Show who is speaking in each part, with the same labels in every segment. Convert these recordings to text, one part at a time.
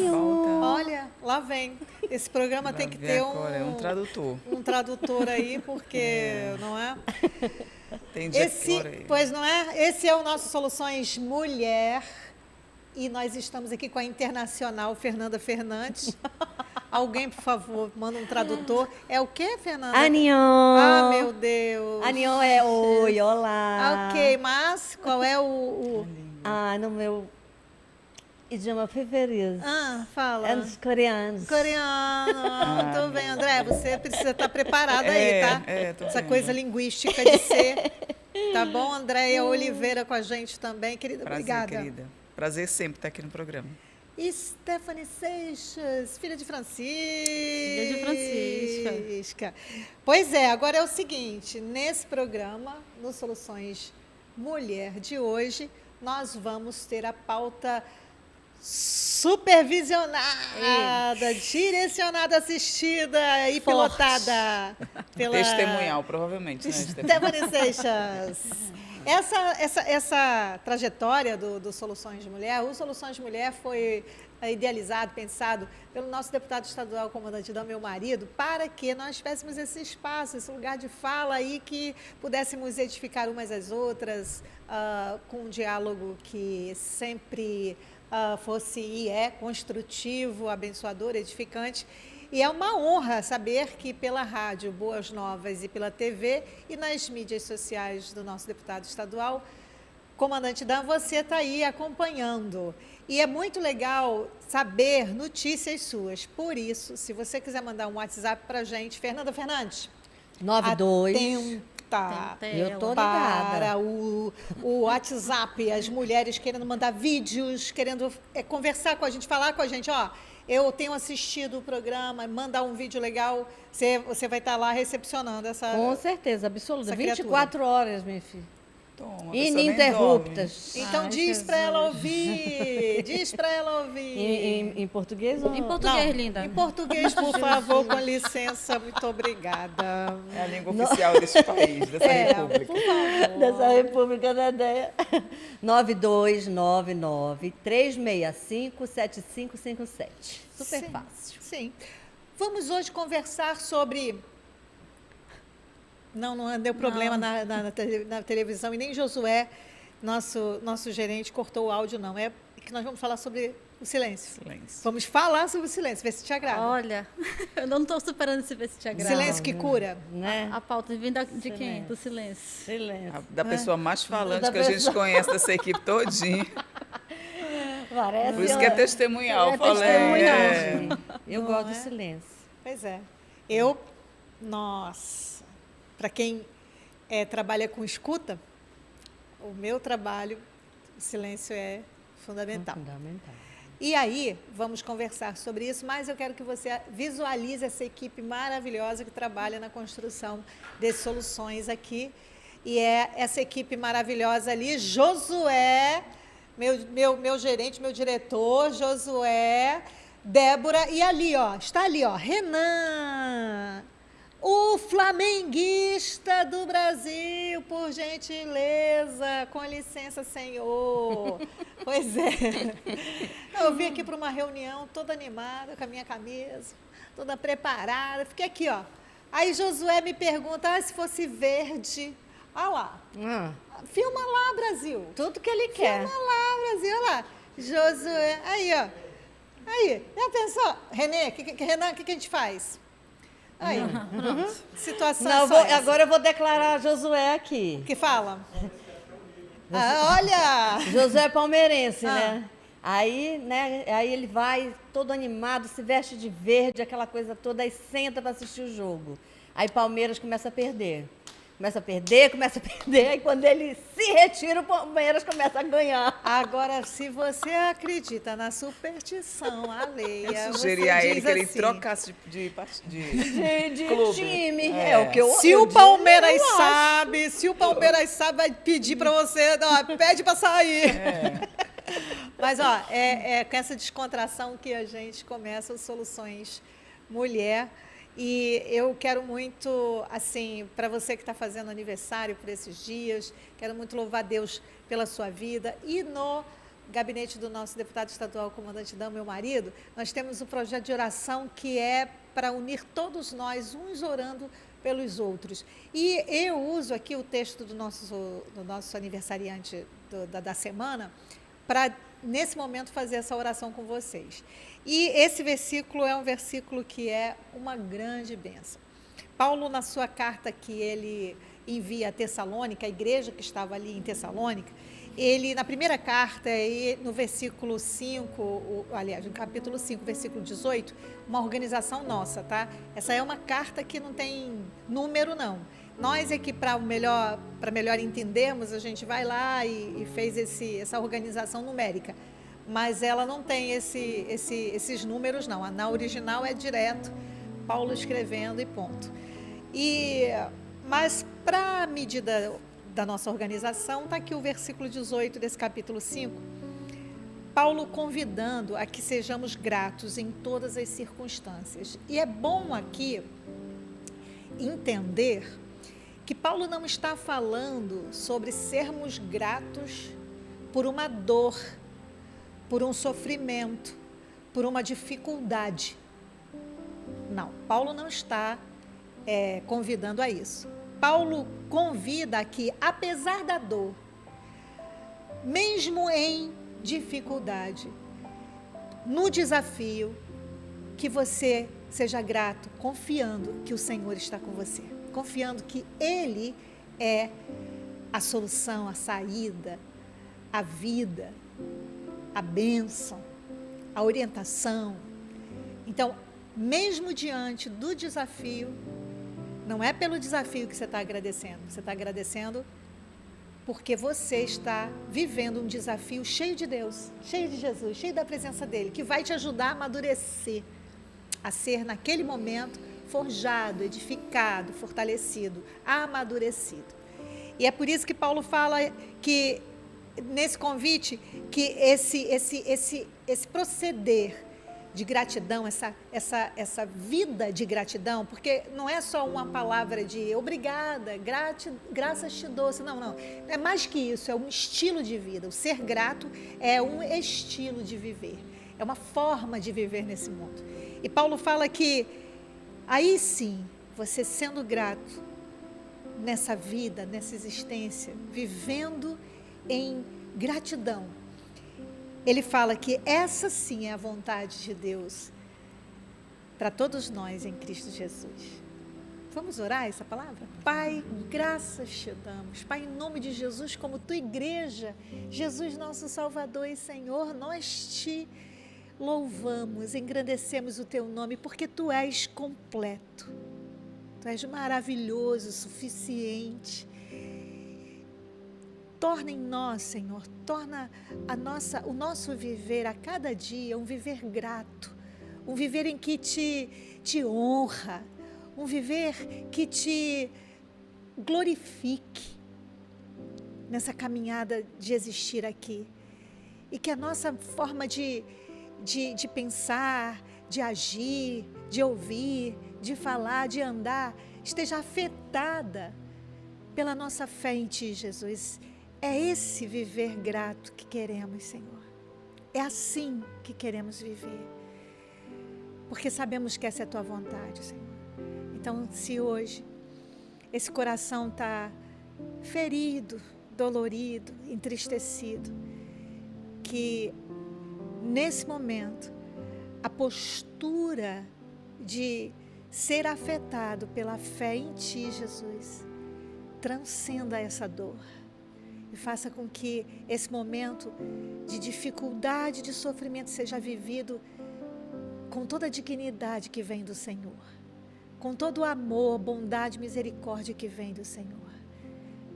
Speaker 1: volta.
Speaker 2: Olha, lá vem. Esse programa tem que ter
Speaker 1: um tradutor.
Speaker 2: Um tradutor aí, porque, não é?
Speaker 1: Tem dia que aí.
Speaker 2: Pois não é? Esse é o nosso Soluções Mulher. E nós estamos aqui com a internacional Fernanda Fernandes. Alguém, por favor, manda um tradutor. É o quê, Fernanda?
Speaker 3: Anion.
Speaker 2: Ah, meu Deus.
Speaker 3: Anion é oi, olá.
Speaker 2: Ok, mas qual é o...
Speaker 3: no meu idioma preferido.
Speaker 2: Fala.
Speaker 3: É dos coreanos.
Speaker 2: Coreano. Tudo bem, André, você precisa estar preparada aí, tá? Essa
Speaker 1: vendo.
Speaker 2: coisa linguística de ser. Tá bom, Andréia Oliveira com a gente também, querida?
Speaker 1: Prazer,
Speaker 2: obrigada.
Speaker 1: Querida. Prazer sempre estar aqui no programa.
Speaker 2: E Stephanie Seixas, filha de Francisca.
Speaker 4: Filha de Francisca.
Speaker 2: Pois é, agora é o seguinte, nesse programa, no Soluções Mulher de hoje, nós vamos ter a pauta supervisionada, direcionada, assistida e pilotada pela...
Speaker 1: Testemunhal, provavelmente, né,
Speaker 2: Stephanie Seixas. Essa trajetória do Soluções de Mulher, o Soluções de Mulher foi idealizado, pensado pelo nosso deputado estadual, comandante Dan, meu marido, para que nós tivéssemos esse espaço, esse lugar de fala aí, que pudéssemos edificar umas às outras, com um diálogo que sempre fosse e é construtivo, abençoador, edificante. E é uma honra saber que pela rádio Boas Novas e pela TV e nas mídias sociais do nosso deputado estadual, comandante Dan, você está aí acompanhando. E é muito legal saber notícias suas. Por isso, se você quiser mandar um WhatsApp para a gente, Fernanda Fernandes,
Speaker 3: 92.
Speaker 2: Eu tô ligada. Para o WhatsApp, as mulheres querendo mandar vídeos, querendo conversar com a gente, falar com a gente, ó. Eu tenho assistido o programa, mandar um vídeo legal, você vai estar lá recepcionando essa...
Speaker 3: Com certeza, absoluta. 24
Speaker 2: criatura.
Speaker 3: horas, minha filha.
Speaker 1: Toma,
Speaker 3: Ininterruptas.
Speaker 2: Então diz para ela ouvir, diz para ela ouvir.
Speaker 3: Em português ou...
Speaker 4: Em português, linda.
Speaker 2: Em português, por favor, com licença, muito obrigada.
Speaker 1: É a língua oficial desse país, dessa república.
Speaker 2: Por favor.
Speaker 3: Dessa República da Ideia. 9299-365-7557. Super
Speaker 2: Sim,
Speaker 3: fácil.
Speaker 2: Sim. Vamos hoje conversar sobre... Não deu problema na televisão, e nem Josué, nosso gerente, cortou o áudio, não. É que nós vamos falar sobre o silêncio. Vamos falar sobre o silêncio, ver se te agrada.
Speaker 4: Olha, eu não estou superando esse ver se te agrada.
Speaker 2: Silêncio que cura.
Speaker 3: Né?
Speaker 4: A pauta vem de quem? Do silêncio.
Speaker 3: Silêncio.
Speaker 1: Da pessoa mais falante que a gente conhece dessa equipe todinha.
Speaker 3: Parece.
Speaker 1: Por isso que é testemunhal.
Speaker 3: Eu gosto do silêncio.
Speaker 2: Pois é. Nossa, para quem trabalha com escuta, o meu trabalho, o silêncio é fundamental.
Speaker 3: Fundamental.
Speaker 2: E aí, vamos conversar sobre isso, mas eu quero que você visualize essa equipe maravilhosa que trabalha na construção de soluções aqui. E é essa equipe maravilhosa ali, Josué, meu gerente, meu diretor, Josué, Débora, e ali, ó, está ali, ó, Renan, o flamenguista do Brasil, por gentileza, com licença, senhor. Pois é. Eu vim aqui para uma reunião toda animada, com a minha camisa, toda preparada. Fiquei aqui, ó. Aí Josué me pergunta, se fosse verde... Olha lá. Filma lá, Brasil.
Speaker 3: Tudo que ele quer.
Speaker 2: Filma lá, Brasil. Olha lá. Josué. Aí, ó. Aí. Já pensou? Renan, o que a gente faz? Aí. Situação
Speaker 3: agora eu vou declarar Josué aqui.
Speaker 2: Que fala? Olha!
Speaker 3: Josué é palmeirense, né? Aí ele vai todo animado, se veste de verde, aquela coisa toda, aí senta para assistir o jogo. Aí Palmeiras começa a perder. Começa a perder, aí quando ele se retira, o Palmeiras começa a ganhar.
Speaker 2: Agora, se você acredita na superstição alheia,
Speaker 1: eu sugeri a ele que ele
Speaker 2: assim,
Speaker 1: trocasse de
Speaker 3: time.
Speaker 1: É
Speaker 3: o que eu
Speaker 2: Se o Palmeiras sabe, vai pedir para você, pede para sair. Mas, ó, é com essa descontração que a gente começa o Soluções Mulher. E eu quero muito, assim, para você que está fazendo aniversário por esses dias, quero muito louvar Deus pela sua vida. E no gabinete do nosso deputado estadual, comandante Dão, meu marido, nós temos um projeto de oração que é para unir todos nós, uns orando pelos outros. E eu uso aqui o texto do nosso aniversariante da semana para, nesse momento, fazer essa oração com vocês. E esse versículo é um versículo que é uma grande bênção. Paulo, na sua carta que ele envia a Tessalônica, a igreja que estava ali em Tessalônica, ele, na primeira carta, no versículo 5, aliás, no capítulo 5, versículo 18, uma organização nossa, tá? Essa é uma carta que não tem número, não. Nós é que, para melhor entendermos, a gente vai lá e fez essa organização numérica. Mas ela não tem esses números, não. Na original é direto, Paulo escrevendo e ponto. Mas, para a medida da nossa organização, está aqui o versículo 18 desse capítulo 5, Paulo convidando a que sejamos gratos em todas as circunstâncias. E é bom aqui entender que Paulo não está falando sobre sermos gratos por uma dor, por um sofrimento, por uma dificuldade. Não, Paulo não está convidando a isso. Paulo convida a que, apesar da dor, mesmo em dificuldade, no desafio, que você seja grato, confiando que o Senhor está com você, confiando que Ele é a solução, a saída, a vida, a bênção, a orientação. Então, mesmo diante do desafio, não é pelo desafio que você está agradecendo porque você está vivendo um desafio cheio de Deus, cheio de Jesus, cheio da presença dEle, que vai te ajudar a amadurecer, a ser naquele momento forjado, edificado, fortalecido, amadurecido. E é por isso que Paulo fala que, nesse convite, que esse proceder de gratidão, essa vida de gratidão, porque não é só uma palavra de obrigada, graças te dou, não, é mais que isso, é um estilo de vida. O ser grato é um estilo de viver, é uma forma de viver nesse mundo. E Paulo fala que aí sim, você sendo grato nessa vida, nessa existência, vivendo em gratidão, ele fala que essa sim é a vontade de Deus para todos nós em Cristo Jesus. Vamos orar essa palavra? Pai, graças te damos. Pai, em nome de Jesus, como tua igreja, Jesus nosso Salvador e Senhor, nós te louvamos, engrandecemos o teu nome, porque tu és completo. Tu és maravilhoso, suficiente. Torna em nós, Senhor, torna o nosso viver a cada dia um viver grato, um viver em que te honra, um viver que te glorifique nessa caminhada de existir aqui. E que a nossa forma de pensar, de agir, de ouvir, de falar, de andar, esteja afetada pela nossa fé em Ti, Jesus. É esse viver grato que queremos, Senhor. É assim que queremos viver. Porque sabemos que essa é a Tua vontade, Senhor. Então, se hoje esse coração está ferido, dolorido, entristecido, que nesse momento a postura de ser afetado pela fé em Ti, Jesus, transcenda essa dor. E faça com que esse momento de dificuldade, de sofrimento seja vivido com toda a dignidade que vem do Senhor, com todo o amor, bondade, misericórdia que vem do Senhor.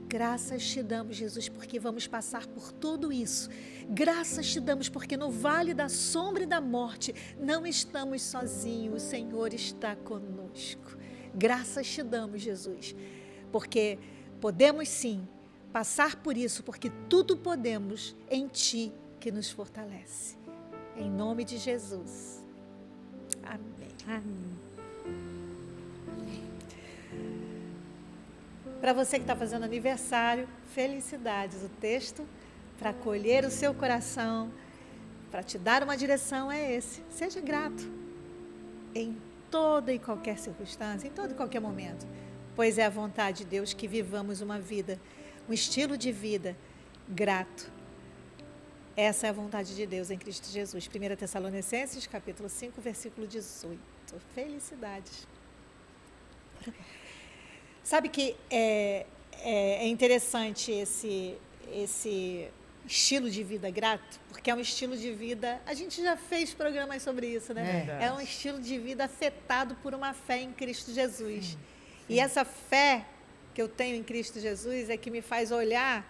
Speaker 2: Graças te damos, Jesus, porque vamos passar por tudo isso. Graças te damos porque no vale da sombra e da morte não estamos sozinhos, o Senhor está conosco. Graças te damos, Jesus, porque podemos sim passar por isso, porque tudo podemos em Ti que nos fortalece. Em nome de Jesus. Amém.
Speaker 3: Amém.
Speaker 2: Para você que está fazendo aniversário, felicidades. O texto para acolher o seu coração, para te dar uma direção é esse. Seja grato em toda e qualquer circunstância, em todo e qualquer momento, pois é a vontade de Deus que vivamos uma vida, um estilo de vida grato. Essa é a vontade de Deus em Cristo Jesus. 1 Tessalonicenses, capítulo 5, versículo 18. Felicidades. Sabe que é interessante esse estilo de vida grato, porque é um estilo de vida, a gente já fez programas sobre isso, né? É um estilo de vida afetado por uma fé em Cristo Jesus. Sim. E essa fé que eu tenho em Cristo Jesus é que me faz olhar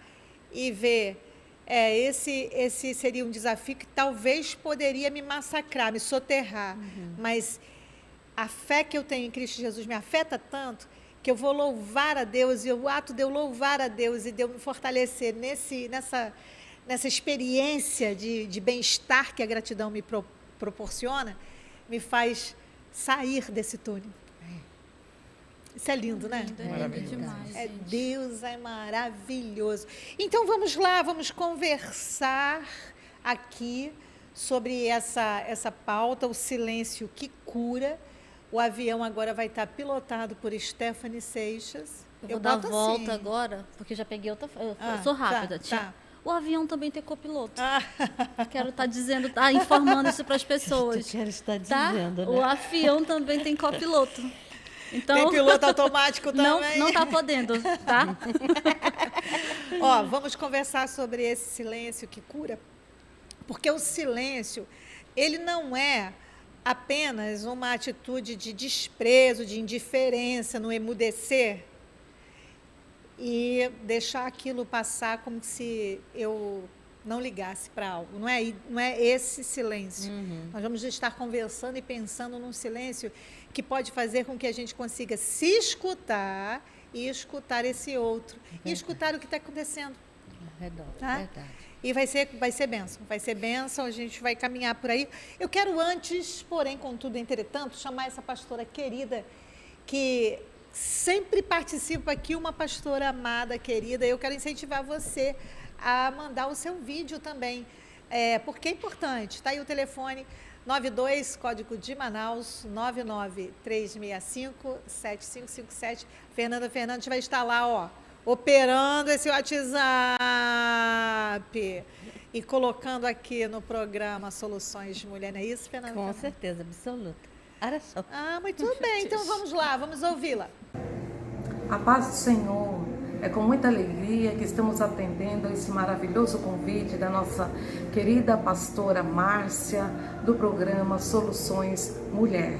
Speaker 2: e ver, esse seria um desafio que talvez poderia me massacrar, me soterrar, mas a fé que eu tenho em Cristo Jesus me afeta tanto que eu vou louvar a Deus, e o ato de eu louvar a Deus e de eu me fortalecer nessa experiência de bem-estar que a gratidão me proporciona, me faz sair desse túnel. Isso é lindo, né?
Speaker 4: É lindo demais, gente.
Speaker 2: Deus é maravilhoso. Então vamos lá, vamos conversar aqui sobre essa pauta, o silêncio que cura. O avião agora vai estar pilotado por Stephanie Seixas.
Speaker 4: Eu vou dar a volta agora, porque já peguei outra. Eu sou rápida, tá. O avião também tem copiloto. Quero estar dizendo, informando isso para as pessoas.
Speaker 3: Quero estar dizendo, né?
Speaker 4: O avião também tem copiloto. Então,
Speaker 2: tem piloto automático também?
Speaker 4: Não está podendo, tá?
Speaker 2: Vamos conversar sobre esse silêncio que cura, porque o silêncio, ele não é apenas uma atitude de desprezo, de indiferença, no emudecer e deixar aquilo passar como se eu não ligasse para algo. Não é esse silêncio. Nós vamos estar conversando e pensando num silêncio que pode fazer com que a gente consiga se escutar e escutar esse outro. E escutar o que está acontecendo.
Speaker 3: Verdade.
Speaker 2: E vai ser bênção, a gente vai caminhar por aí. Eu quero antes, porém, contudo, entretanto, chamar essa pastora querida, que sempre participa aqui, uma pastora amada, querida. Eu quero incentivar você a mandar o seu vídeo também, porque é importante. Está aí o telefone 92, código de Manaus, 99365-7557. Fernanda Fernandes vai estar lá, operando esse WhatsApp e colocando aqui no programa Soluções de Mulher, não é isso, Fernanda?
Speaker 3: Com certeza, absoluta.
Speaker 2: Muito bem, então vamos lá, vamos ouvi-la.
Speaker 5: A paz do Senhor, é com muita alegria que estamos atendendo a esse maravilhoso convite da nossa querida pastora Márcia, do programa Soluções Mulher.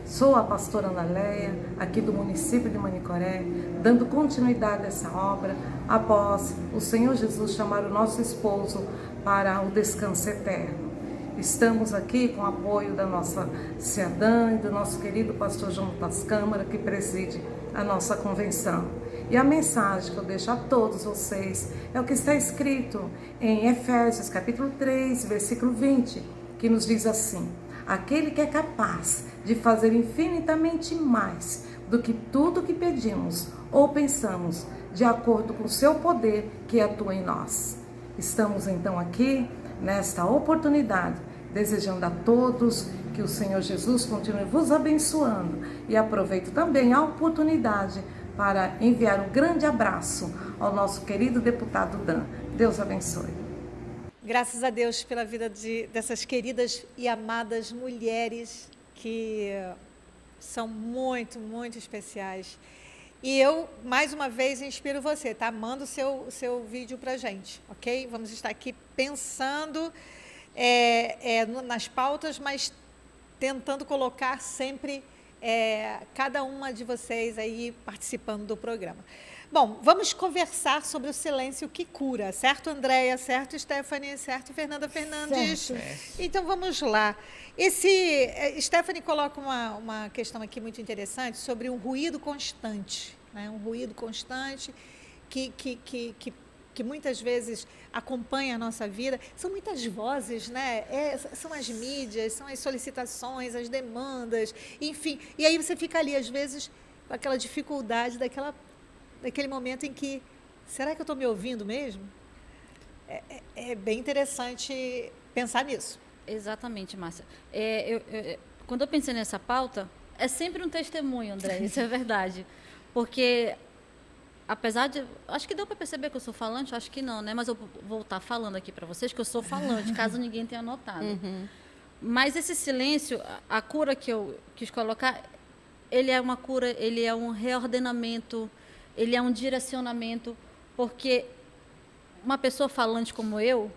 Speaker 5: Sou a pastora Ana Leia, aqui do município de Manicoré, dando continuidade a essa obra, após o Senhor Jesus chamar o nosso esposo para o descanso eterno. Estamos aqui com o apoio da nossa Ciadã e do nosso querido pastor João das Câmara, que preside a nossa convenção. E a mensagem que eu deixo a todos vocês é o que está escrito em Efésios, capítulo 3, versículo 20, que nos diz assim: aquele que é capaz de fazer infinitamente mais do que tudo que pedimos ou pensamos, de acordo com o seu poder que atua em nós. Estamos então aqui, nesta oportunidade, desejando a todos que o Senhor Jesus continue vos abençoando, e aproveito também a oportunidade para enviar um grande abraço ao nosso querido deputado Dan. Deus abençoe.
Speaker 2: Graças a Deus pela vida dessas queridas e amadas mulheres que são muito, muito especiais. E eu, mais uma vez, inspiro você, tá? Manda o seu vídeo pra gente, ok? Vamos estar aqui pensando nas pautas, mas tentando colocar sempre cada uma de vocês aí participando do programa. Bom, vamos conversar sobre o silêncio que cura, certo, Andréia? Certo, Stephanie? Certo, Fernanda Fernandes?
Speaker 3: Certo.
Speaker 2: Então, vamos lá. Stephanie coloca uma questão aqui muito interessante sobre um ruído constante, né? Um ruído constante que muitas vezes acompanha a nossa vida. São muitas vozes, né? São as mídias, são as solicitações, as demandas, enfim. E aí você fica ali, às vezes, com aquela dificuldade daquele momento em que, será que eu estou me ouvindo mesmo? é bem interessante pensar nisso.
Speaker 4: Exatamente, Márcia. Quando eu pensei nessa pauta, é sempre um testemunho, André, isso é verdade. Porque, apesar de... Acho que deu para perceber que eu sou falante, acho que não, né? Mas eu vou estar falando aqui para vocês que eu sou falante, caso ninguém tenha notado.
Speaker 3: Uhum.
Speaker 4: Mas esse silêncio, a cura que eu quis colocar, ele é uma cura, ele é um reordenamento, ele é um direcionamento, porque uma pessoa falante como eu,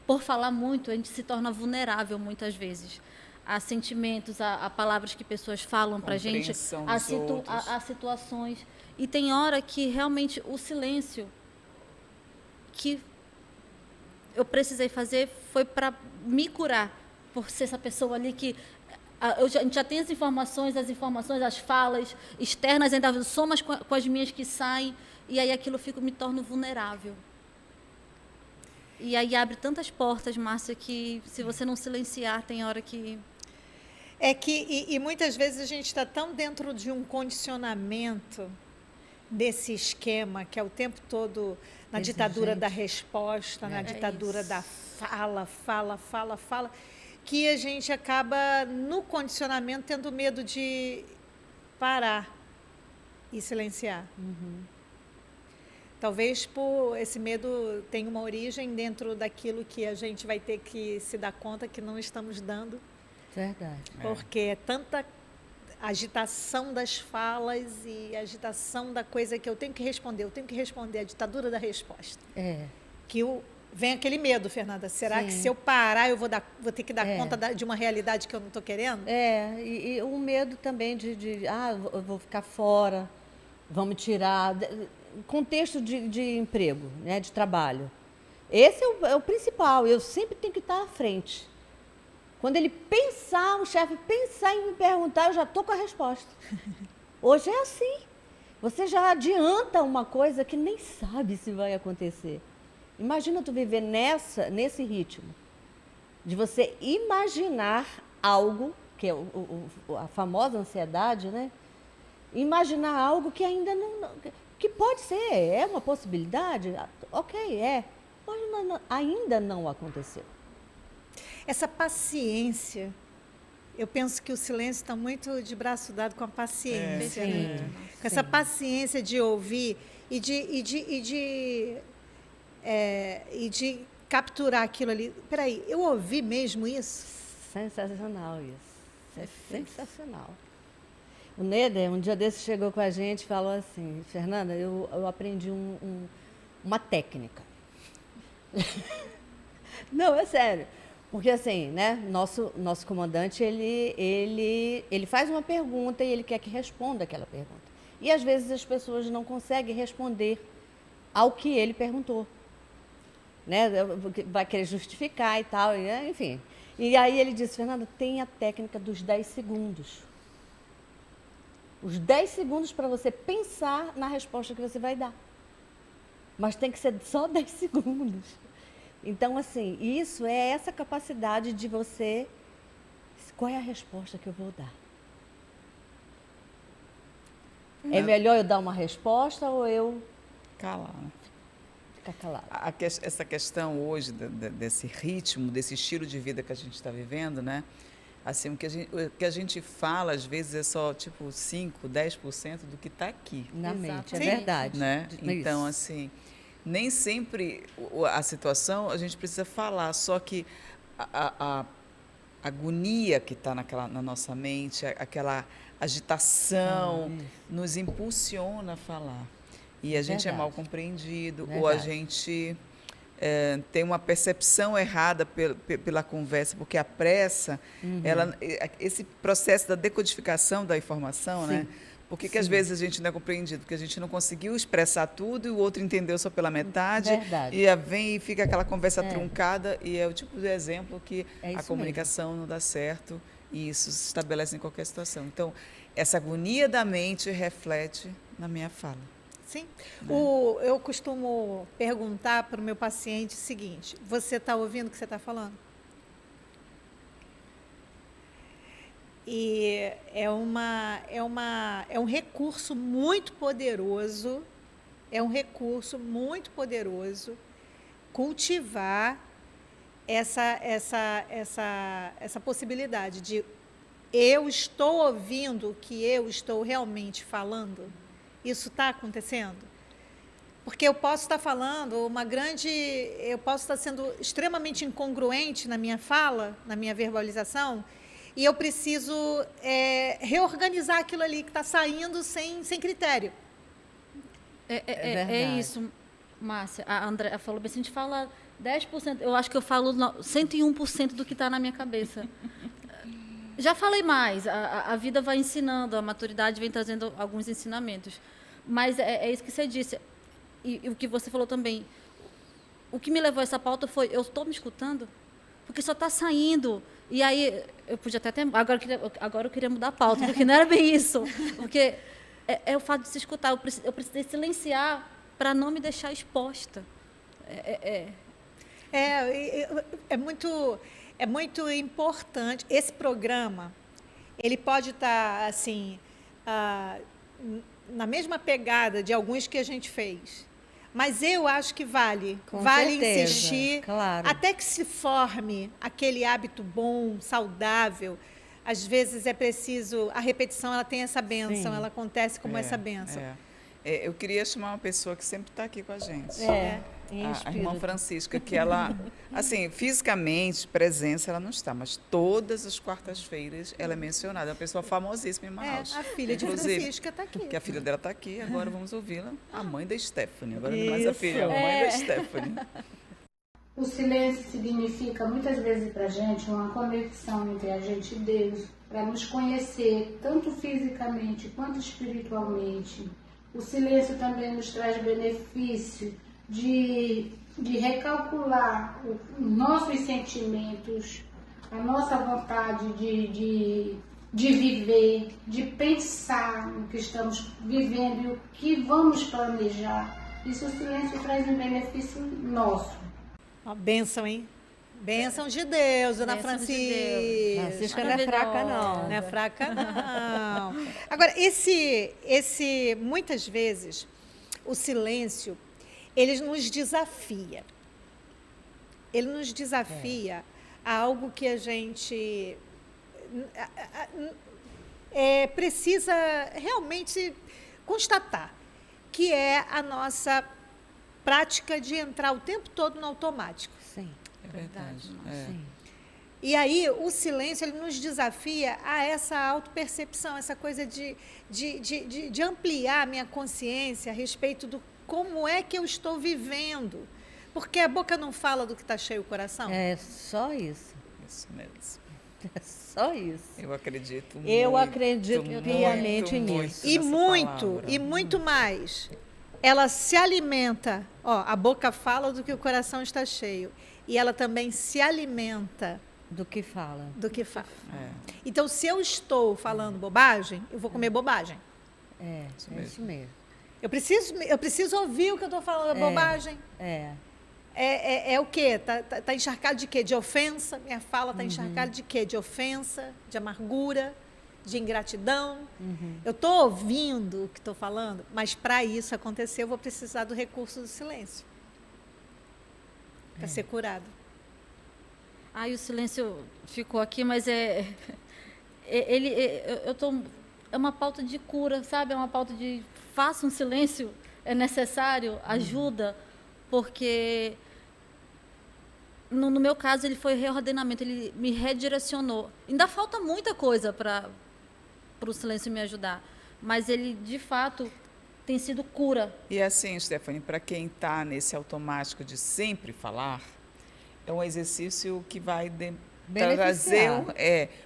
Speaker 4: por falar muito, a gente se torna vulnerável muitas vezes a sentimentos, a palavras que pessoas falam para a gente, a situações. E tem hora que realmente o silêncio que eu precisei fazer foi para me curar, por ser essa pessoa ali que a gente já tem as informações, as falas externas, ainda somas com as minhas que saem, e aí aquilo me torno vulnerável. E aí abre tantas portas, Márcia, que se você não silenciar, tem hora que...
Speaker 2: E muitas vezes a gente está tão dentro de um condicionamento desse esquema, que é o tempo todo na ditadura da resposta, na ditadura da fala, que a gente acaba, no condicionamento, tendo medo de parar e silenciar.
Speaker 3: Uhum.
Speaker 2: Talvez por esse medo tenha uma origem dentro daquilo que a gente vai ter que se dar conta que não estamos dando.
Speaker 3: Verdade.
Speaker 2: Porque é tanta agitação das falas e agitação da coisa que eu tenho que responder, a ditadura da resposta. Que vem aquele medo, Fernanda. Será que se eu parar eu vou ter que dar conta de uma realidade que eu não estou querendo?
Speaker 3: E o medo também eu vou ficar fora, vão me tirar. Contexto de emprego, né, de trabalho. Esse é o principal. Eu sempre tenho que estar à frente. Quando o chefe pensar em me perguntar, eu já estou com a resposta. Hoje é assim. Você já adianta uma coisa que nem sabe se vai acontecer. Imagina tu viver nesse ritmo, de você imaginar algo, que é a famosa ansiedade, né? Imaginar algo que ainda não... Que pode ser, é uma possibilidade, ok, mas ainda não aconteceu.
Speaker 2: Essa paciência, eu penso que o silêncio está muito de braço dado com a paciência, né? Com essa paciência de ouvir e de capturar aquilo ali. Peraí, eu ouvi mesmo isso?
Speaker 3: Sensacional isso, é sensacional. O Neder, um dia desse, chegou com a gente e falou assim: Fernanda, eu aprendi uma técnica. Não, é sério. Porque assim, né, nosso comandante, ele faz uma pergunta e ele quer que responda aquela pergunta. E às vezes as pessoas não conseguem responder ao que ele perguntou. Né? Vai querer justificar e tal, enfim. E aí ele disse: Fernanda, tem a técnica dos 10 segundos. Os 10 segundos para você pensar na resposta que você vai dar. Mas tem que ser só 10 segundos. Então, assim, isso é essa capacidade de você... Qual é a resposta que eu vou dar? É melhor eu dar uma resposta ou eu...
Speaker 1: Calar.
Speaker 3: Ficar calado.
Speaker 1: Essa questão hoje desse ritmo, desse estilo de vida que a gente está vivendo, né? Assim, o que a gente fala, às vezes, é só, 5, 10% do que está aqui.
Speaker 3: Na mente, é
Speaker 2: Sim.
Speaker 3: verdade.
Speaker 1: Né?
Speaker 3: Isso.
Speaker 1: Então, assim, nem sempre a situação a gente precisa falar, só que a agonia que está na nossa mente, aquela agitação, nos impulsiona a falar. E a gente é mal compreendido, ou a gente... tem uma percepção errada pela conversa, porque a pressa, esse processo da decodificação da informação, né? Por que às vezes a gente não é compreendido? Porque a gente não conseguiu expressar tudo e o outro entendeu só pela metade.
Speaker 3: Verdade.
Speaker 1: E vem e fica aquela conversa truncada, e é o tipo de exemplo que a comunicação não dá certo, e isso se estabelece em qualquer situação. Então, essa agonia da mente reflete na minha fala.
Speaker 2: Sim. Eu costumo perguntar para o meu paciente o seguinte: você está ouvindo o que você está falando? E é um recurso muito poderoso, cultivar essa possibilidade de eu estou ouvindo o que eu estou realmente falando. Isso está acontecendo? Porque eu posso estar falando eu posso estar sendo extremamente incongruente na minha fala, na minha verbalização, e eu preciso reorganizar aquilo ali que está saindo sem critério.
Speaker 4: É isso, Márcia. A Andréa falou bem, se a gente fala 10%, eu acho que eu falo 101% do que está na minha cabeça. Já falei mais, a vida vai ensinando, a maturidade vem trazendo alguns ensinamentos. Mas é isso que você disse. E o que você falou também. O que me levou a essa pauta foi, eu estou me escutando? Porque só está saindo. E aí, eu podia até ter... Agora eu queria mudar a pauta, porque não era bem isso. Porque é o fato de se escutar. Eu precisei silenciar para não me deixar exposta.
Speaker 2: É muito importante. Esse programa, ele pode estar, assim, na mesma pegada de alguns que a gente fez. Mas eu acho que vale
Speaker 3: certeza,
Speaker 2: insistir,
Speaker 3: claro.
Speaker 2: até que se forme aquele hábito bom, saudável. Às vezes é preciso, a repetição ela tem essa bênção,
Speaker 3: Sim.
Speaker 2: ela acontece como essa bênção.
Speaker 1: Eu queria chamar uma pessoa que sempre está aqui com a gente.
Speaker 3: Em
Speaker 1: A irmã
Speaker 3: espírito.
Speaker 1: Francisca, que ela, assim, fisicamente, presença, ela não está, mas todas as quartas-feiras ela é mencionada. É uma pessoa famosíssima em Manaus.
Speaker 2: A filha de
Speaker 1: Inclusive,
Speaker 2: Francisca está aqui.
Speaker 1: que a filha dela está aqui, agora vamos ouvi-la. A mãe da Stephanie, agora não é mais a filha, a mãe da Stephanie.
Speaker 6: O silêncio significa muitas vezes para a gente uma conexão entre a gente e Deus, para nos conhecer tanto fisicamente quanto espiritualmente. O silêncio também nos traz benefício de recalcular os nossos sentimentos, a nossa vontade de viver, de pensar no que estamos vivendo e o que vamos planejar. Isso o silêncio traz um benefício nosso.
Speaker 2: Uma bênção, hein? Bênção de Deus, Dona
Speaker 4: Bênção de
Speaker 2: Francisca.
Speaker 4: Deus.
Speaker 3: Francisca não é fraca, não.
Speaker 2: Não é fraca, não. Agora, muitas vezes, o silêncio, ele nos desafia. Ele nos desafia a algo que a gente precisa realmente constatar, que é a nossa prática de entrar o tempo todo no automático.
Speaker 3: Sim.
Speaker 1: É verdade.
Speaker 3: Sim.
Speaker 2: E aí, o silêncio, ele nos desafia a essa autopercepção, essa coisa de ampliar a minha consciência a respeito do como é que eu estou vivendo. Porque a boca não fala do que está cheio o coração.
Speaker 3: É só isso.
Speaker 1: Isso mesmo.
Speaker 3: É só isso.
Speaker 1: Eu acredito muito.
Speaker 3: Eu acredito piamente
Speaker 1: muito
Speaker 3: nisso.
Speaker 2: E
Speaker 1: nessa
Speaker 2: muito,
Speaker 1: palavra.
Speaker 2: e muito mais. Ela se alimenta, a boca fala do que o coração está cheio. E ela também se alimenta
Speaker 3: Do que fala.
Speaker 2: do que fala.
Speaker 1: É,
Speaker 2: Então, se eu estou falando bobagem, eu vou comer bobagem.
Speaker 3: É isso mesmo.
Speaker 2: Eu preciso ouvir o que eu estou falando, bobagem. É o quê? Tá encharcado de quê? De ofensa? Minha fala está encharcada de quê? De ofensa, de amargura, de ingratidão. Eu estou ouvindo o que estou falando, mas para isso acontecer, eu vou precisar do recurso do silêncio para ser curado.
Speaker 4: O silêncio ficou aqui, mas é uma pauta de cura, sabe? É uma pauta de faça um silêncio, é necessário, ajuda, porque no meu caso ele foi reordenamento, ele me redirecionou. Ainda falta muita coisa para o silêncio me ajudar, mas ele de fato tem sido cura.
Speaker 1: E assim, Stephanie, para quem está nesse automático de sempre falar, é um exercício que vai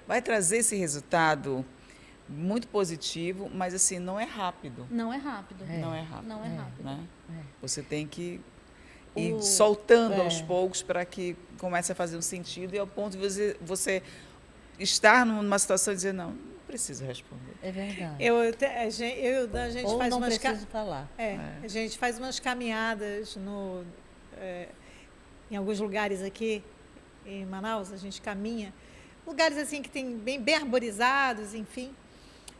Speaker 1: vai trazer esse resultado muito positivo, mas assim, não é rápido.
Speaker 4: Não é rápido.
Speaker 1: Não é rápido.
Speaker 4: Não é rápido.
Speaker 1: Né? Você tem que ir soltando aos
Speaker 3: É.
Speaker 1: poucos para que comece a fazer um sentido e ao ponto de você estar numa situação e dizer, não preciso responder.
Speaker 3: É verdade.
Speaker 2: A gente
Speaker 3: Ou
Speaker 2: faz
Speaker 3: não
Speaker 2: umas
Speaker 3: preciso falar.
Speaker 2: A gente faz umas caminhadas em alguns lugares aqui em Manaus, a gente caminha, lugares assim que tem bem arborizados, enfim.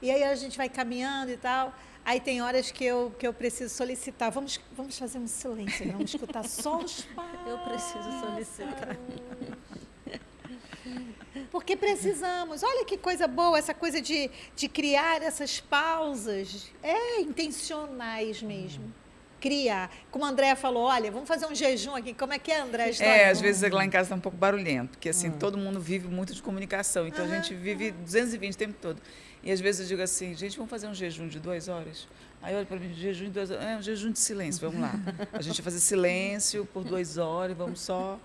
Speaker 2: E aí a gente vai caminhando e tal. Aí tem horas que eu preciso solicitar. Vamos fazer um silêncio, vamos escutar só os pássaros.
Speaker 4: Eu preciso solicitar.
Speaker 2: Porque precisamos. Olha que coisa boa, essa coisa de criar essas pausas. Intencionais mesmo. Criar. Como a Andréa falou, olha, vamos fazer um jejum aqui. Como é que é, Andréa?
Speaker 1: Às vezes lá em casa está um pouco barulhento, porque assim, todo mundo vive muito de comunicação, então a gente vive 220 o tempo todo. E às vezes eu digo assim, gente, vamos fazer um jejum de 2 horas? Aí olha para mim, jejum de 2 horas, um jejum de silêncio, vamos lá. A gente vai fazer silêncio por 2 horas e vamos só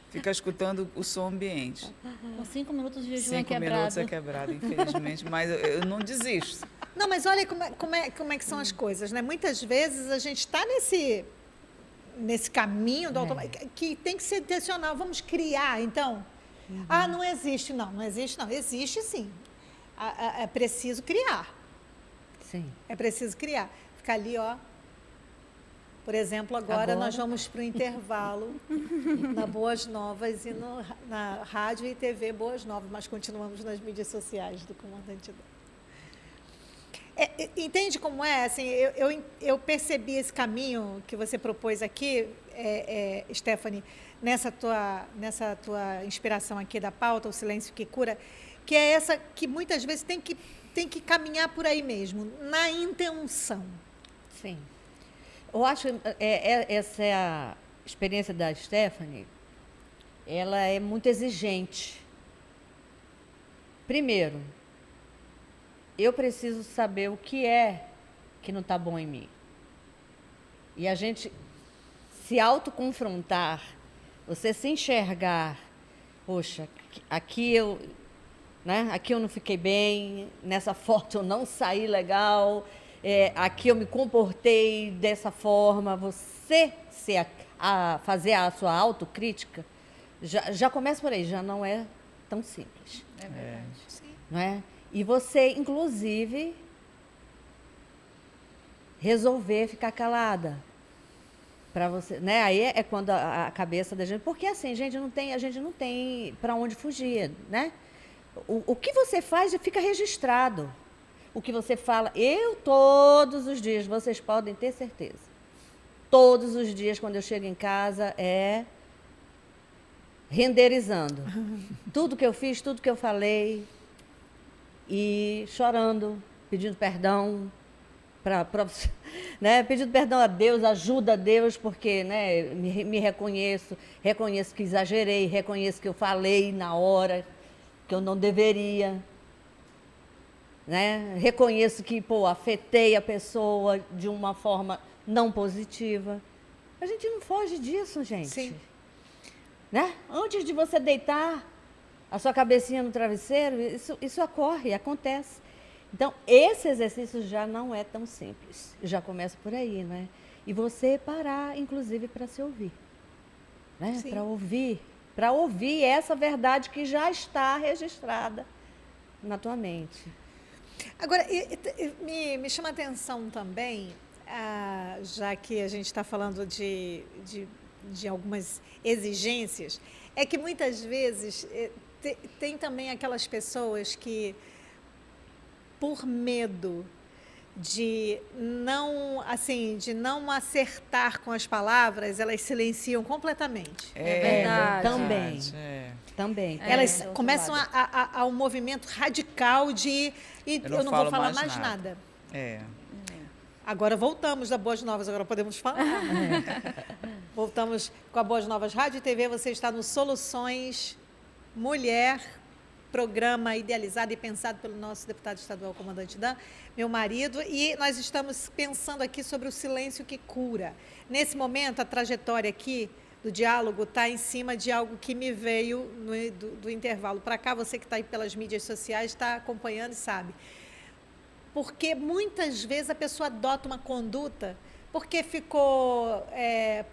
Speaker 1: ficar escutando o som ambiente.
Speaker 4: Com 5 minutos de jejum
Speaker 1: 5
Speaker 4: é quebrado.
Speaker 1: minutos é quebrado, infelizmente, mas eu não desisto.
Speaker 2: Não, mas olha como é que são as coisas, né? Muitas vezes a gente está nesse caminho do automático, que tem que ser intencional. Vamos criar, então. Não existe. Não existe, não. Existe, sim. É preciso criar.
Speaker 3: Sim.
Speaker 2: É preciso criar. Ficar ali, ó. Por exemplo, agora nós vamos para o intervalo na Boas Novas e na rádio e TV Boas Novas, mas continuamos nas mídias sociais do Comandante Dan. Entende como é? Assim, eu percebi esse caminho que você propôs aqui, Stephanie, nessa tua inspiração aqui da pauta, o silêncio que cura, que é essa que muitas vezes tem que caminhar por aí mesmo, na intenção.
Speaker 3: Sim. Eu acho essa é a experiência da Stephanie, ela é muito exigente. Primeiro, eu preciso saber o que é que não está bom em mim. E a gente se autoconfrontar, você se enxergar, poxa, aqui eu não fiquei bem, nessa foto eu não saí legal, aqui eu me comportei dessa forma, você fazer a sua autocrítica, já começa por aí, já não é tão simples.
Speaker 4: É verdade.
Speaker 2: Sim.
Speaker 3: Não é? E você, inclusive, resolver ficar calada. Para você, né? Aí é quando a cabeça da gente... Porque assim, a gente não tem para onde fugir, né? O que você faz fica registrado. O que você fala, todos os dias, vocês podem ter certeza. Todos os dias, quando eu chego em casa, renderizando. Tudo que eu fiz, tudo que eu falei, e chorando, pedindo perdão, né? Pedindo perdão a Deus, ajuda a Deus, porque, né, me reconheço que exagerei, reconheço que eu falei na hora que eu não deveria. Né? Reconheço que, afetei a pessoa de uma forma não positiva. A gente não foge disso, gente.
Speaker 2: Sim.
Speaker 3: Né? Antes de você deitar a sua cabecinha no travesseiro, isso acontece. Então, esse exercício já não é tão simples. Já começa por aí, né? E você parar, inclusive, para se ouvir. Né? Para ouvir essa verdade que já está registrada na tua mente.
Speaker 2: Agora, me chama a atenção também, já que a gente está falando de algumas exigências, é que muitas vezes tem também aquelas pessoas que, por medo de não acertar com as palavras, elas silenciam completamente.
Speaker 4: Verdade.
Speaker 3: Também. Também.
Speaker 2: Elas começam a um movimento radical de eu não vou falar mais nada. Agora voltamos da Boas Novas, agora podemos falar. Voltamos com a Boas Novas Rádio e TV, você está no Soluções Mulher, programa idealizado e pensado pelo nosso deputado estadual, Comandante Dan, meu marido, e nós estamos pensando aqui sobre o silêncio que cura. Nesse momento, a trajetória aqui do diálogo está em cima de algo que me veio do intervalo para cá, você que está aí pelas mídias sociais está acompanhando e sabe. Porque muitas vezes a pessoa adota uma conduta porque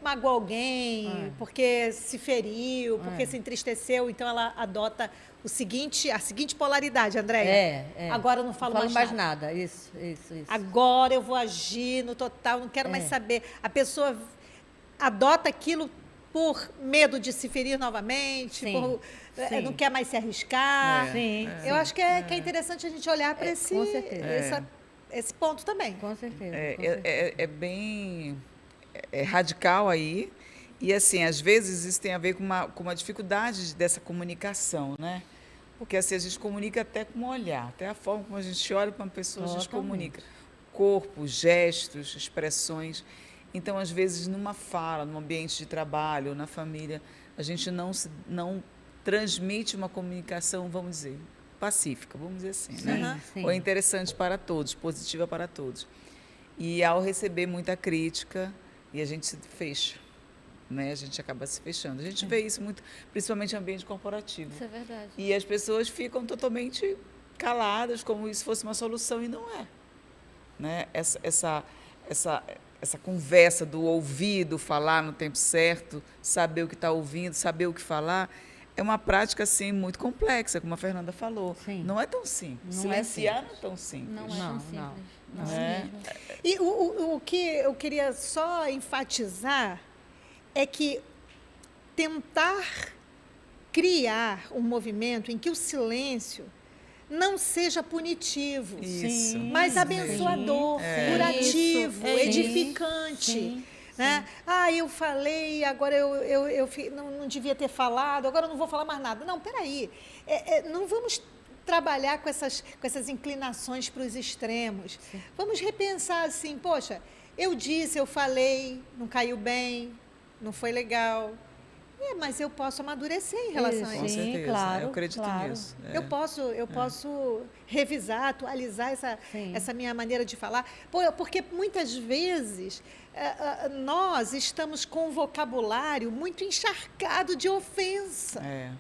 Speaker 2: magoou alguém, porque se feriu, porque se entristeceu, então ela adota a seguinte polaridade, Andréia. Agora eu não falo mais nada.
Speaker 3: Isso.
Speaker 2: Agora eu vou agir no total, não quero mais saber. A pessoa adota aquilo por medo de se ferir novamente,
Speaker 3: Sim,
Speaker 2: por,
Speaker 3: sim.
Speaker 2: não quer mais se arriscar.
Speaker 3: Sim,
Speaker 2: Eu acho que é interessante a gente olhar para
Speaker 3: com certeza.
Speaker 2: esse ponto também.
Speaker 3: Com certeza.
Speaker 1: É,
Speaker 3: com certeza.
Speaker 1: é bem radical aí. E, assim, às vezes isso tem a ver com uma dificuldade dessa comunicação, né? Porque, assim, a gente comunica até com o olhar, até a forma como a gente olha para uma pessoa, a gente
Speaker 3: Totalmente.
Speaker 1: comunica. Corpo, gestos, expressões. Então, às vezes, numa fala, num ambiente de trabalho, na família, a gente não transmite uma comunicação, vamos dizer, pacífica, vamos dizer assim, né?
Speaker 2: Aham.
Speaker 3: Sim.
Speaker 1: Ou interessante para todos, positiva para todos. E ao receber muita crítica, e a gente se fecha, né? A gente acaba se fechando. A gente vê isso muito, principalmente em ambiente corporativo.
Speaker 4: Isso é verdade.
Speaker 1: E as pessoas ficam totalmente caladas, como isso fosse uma solução, e não é. Né? Essa conversa do ouvir, do falar no tempo certo, saber o que está ouvindo, saber o que falar, é uma prática, assim, muito complexa, como a Fernanda falou.
Speaker 3: Sim.
Speaker 1: Não é tão simples.
Speaker 3: Não é
Speaker 1: Silenciar não é tão simples.
Speaker 4: Não é
Speaker 3: Não,
Speaker 4: tão simples.
Speaker 3: não.
Speaker 4: Não
Speaker 1: É.
Speaker 4: mesmo.
Speaker 2: E o que eu queria só enfatizar é que tentar criar um movimento em que o silêncio não seja punitivo,
Speaker 1: Isso.
Speaker 2: mas
Speaker 1: Isso
Speaker 2: abençoador,
Speaker 1: mesmo.
Speaker 2: curativo,
Speaker 4: Isso, é isso.
Speaker 2: edificante.
Speaker 3: Sim,
Speaker 2: Né? Ah, eu falei, agora não devia ter falado, agora eu não vou falar mais nada. Não, peraí. Não vamos trabalhar com essas inclinações para os extremos. Vamos repensar assim, poxa, eu disse, eu falei, não caiu bem, não foi legal. Mas eu posso amadurecer em relação a
Speaker 1: Com
Speaker 2: isso.
Speaker 3: Sim,
Speaker 1: certeza.
Speaker 3: claro,
Speaker 1: Eu acredito
Speaker 3: claro.
Speaker 1: nisso. É.
Speaker 2: Eu posso revisar, atualizar
Speaker 3: Sim.
Speaker 2: essa minha maneira de falar, porque muitas vezes nós estamos com um vocabulário muito encharcado de ofensa.
Speaker 1: É.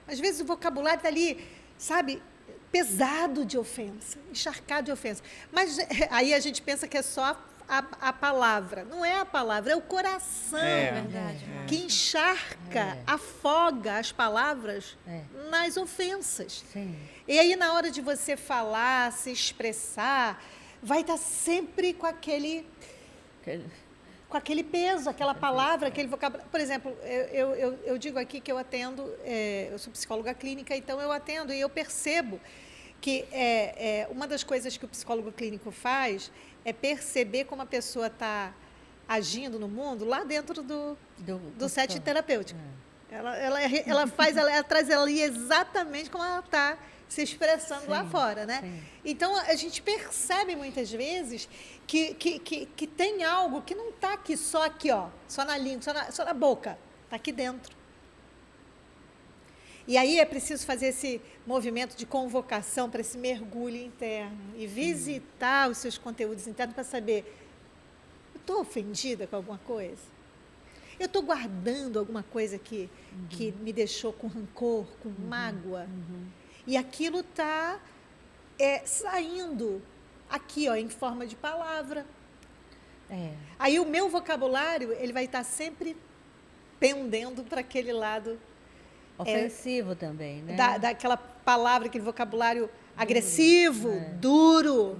Speaker 2: Às vezes o vocabulário está ali, sabe, pesado de ofensa, encharcado de ofensa. Mas aí a gente pensa que é só a palavra. Não é a palavra, é o coração.
Speaker 1: É.
Speaker 4: Verdade.
Speaker 2: Que encharca, afoga as palavras
Speaker 3: É.
Speaker 2: nas ofensas.
Speaker 3: Sim.
Speaker 2: E aí, na hora de você falar, se expressar, vai estar sempre com aquele peso, aquela palavra, aquele vocabulário. Por exemplo, eu digo aqui que eu atendo, eu sou psicóloga clínica, então eu atendo e eu percebo que uma das coisas que o psicólogo clínico faz é perceber como a pessoa está agindo no mundo lá dentro do set terapêutico. Ela traz ela ali exatamente como ela está se expressando lá fora, né?
Speaker 3: sim.
Speaker 2: Então, a gente percebe muitas vezes que tem algo que não está aqui, ó, só na língua, só na boca, está aqui dentro. E aí é preciso fazer esse movimento de convocação para esse mergulho interno e visitar os seus conteúdos internos para saber, eu estou ofendida com alguma coisa? Eu estou guardando alguma coisa que me deixou com rancor, com mágoa? E aquilo está saindo aqui, ó, em forma de palavra. Aí o meu vocabulário ele vai estar sempre pendendo para aquele lado
Speaker 3: Ofensivo também, né?
Speaker 2: daquela palavra, aquele vocabulário agressivo, duro,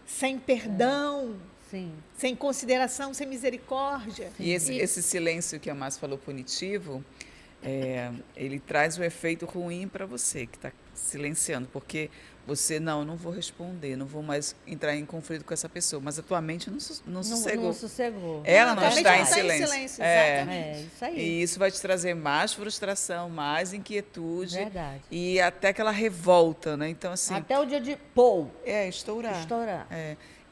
Speaker 2: sem perdão,
Speaker 3: Sim.
Speaker 2: sem consideração, sem misericórdia.
Speaker 1: E esse silêncio que a Márcia falou punitivo, ele traz um efeito ruim para você que está silenciando, porque você, não vou responder, não vou mais entrar em conflito com essa pessoa, mas a tua mente não sossegou.
Speaker 3: Não sossegou.
Speaker 1: Ela não
Speaker 2: Também
Speaker 1: está em
Speaker 2: não está em
Speaker 1: silêncio.
Speaker 2: silêncio,
Speaker 1: É.
Speaker 2: exatamente.
Speaker 3: Isso aí.
Speaker 1: E isso vai te trazer mais frustração, mais inquietude.
Speaker 3: Verdade.
Speaker 1: E até aquela revolta, né? Então, assim,
Speaker 3: Até o dia de pô,
Speaker 1: estourar.
Speaker 3: estourar.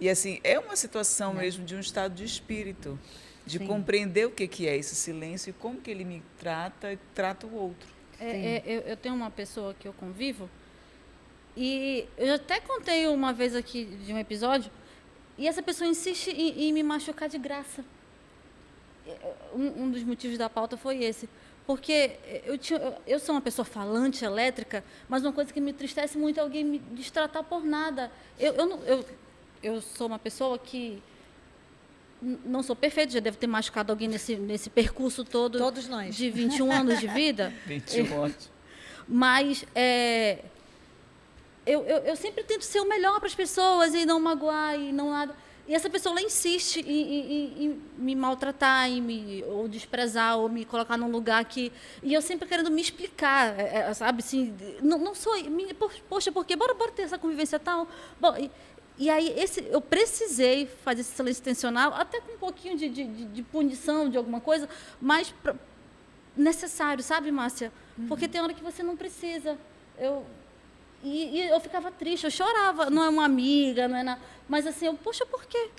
Speaker 1: E assim, é uma situação mesmo de um estado de espírito, de
Speaker 3: Sim.
Speaker 1: compreender o que é esse silêncio e como que ele me trata e trata o outro.
Speaker 4: Eu tenho uma pessoa que eu convivo e eu até contei uma vez aqui de um episódio e essa pessoa insiste em me machucar de graça. Um dos motivos da pauta foi esse. Porque eu sou uma pessoa falante, elétrica, mas uma coisa que me entristece muito é alguém me destratar por nada. Eu sou uma pessoa que não sou perfeita, já devo ter machucado alguém nesse percurso todo.
Speaker 2: Todos nós.
Speaker 4: De 21 anos de vida.
Speaker 1: 21 anos.
Speaker 4: Mas eu sempre tento ser o melhor para as pessoas e não magoar e não nada. E essa pessoa ela insiste em me maltratar, ou desprezar, ou me colocar num lugar que... E eu sempre querendo me explicar, sabe? Assim, não sou... Poxa, porque bora ter essa convivência tal. Bom, e aí, eu precisei fazer esse silêncio intencional, até com um pouquinho de punição, de alguma coisa, mas necessário, sabe, Márcia? Porque tem hora que você não precisa. E eu ficava triste, eu chorava. Não é uma amiga, não é nada. Mas assim, poxa, por quê?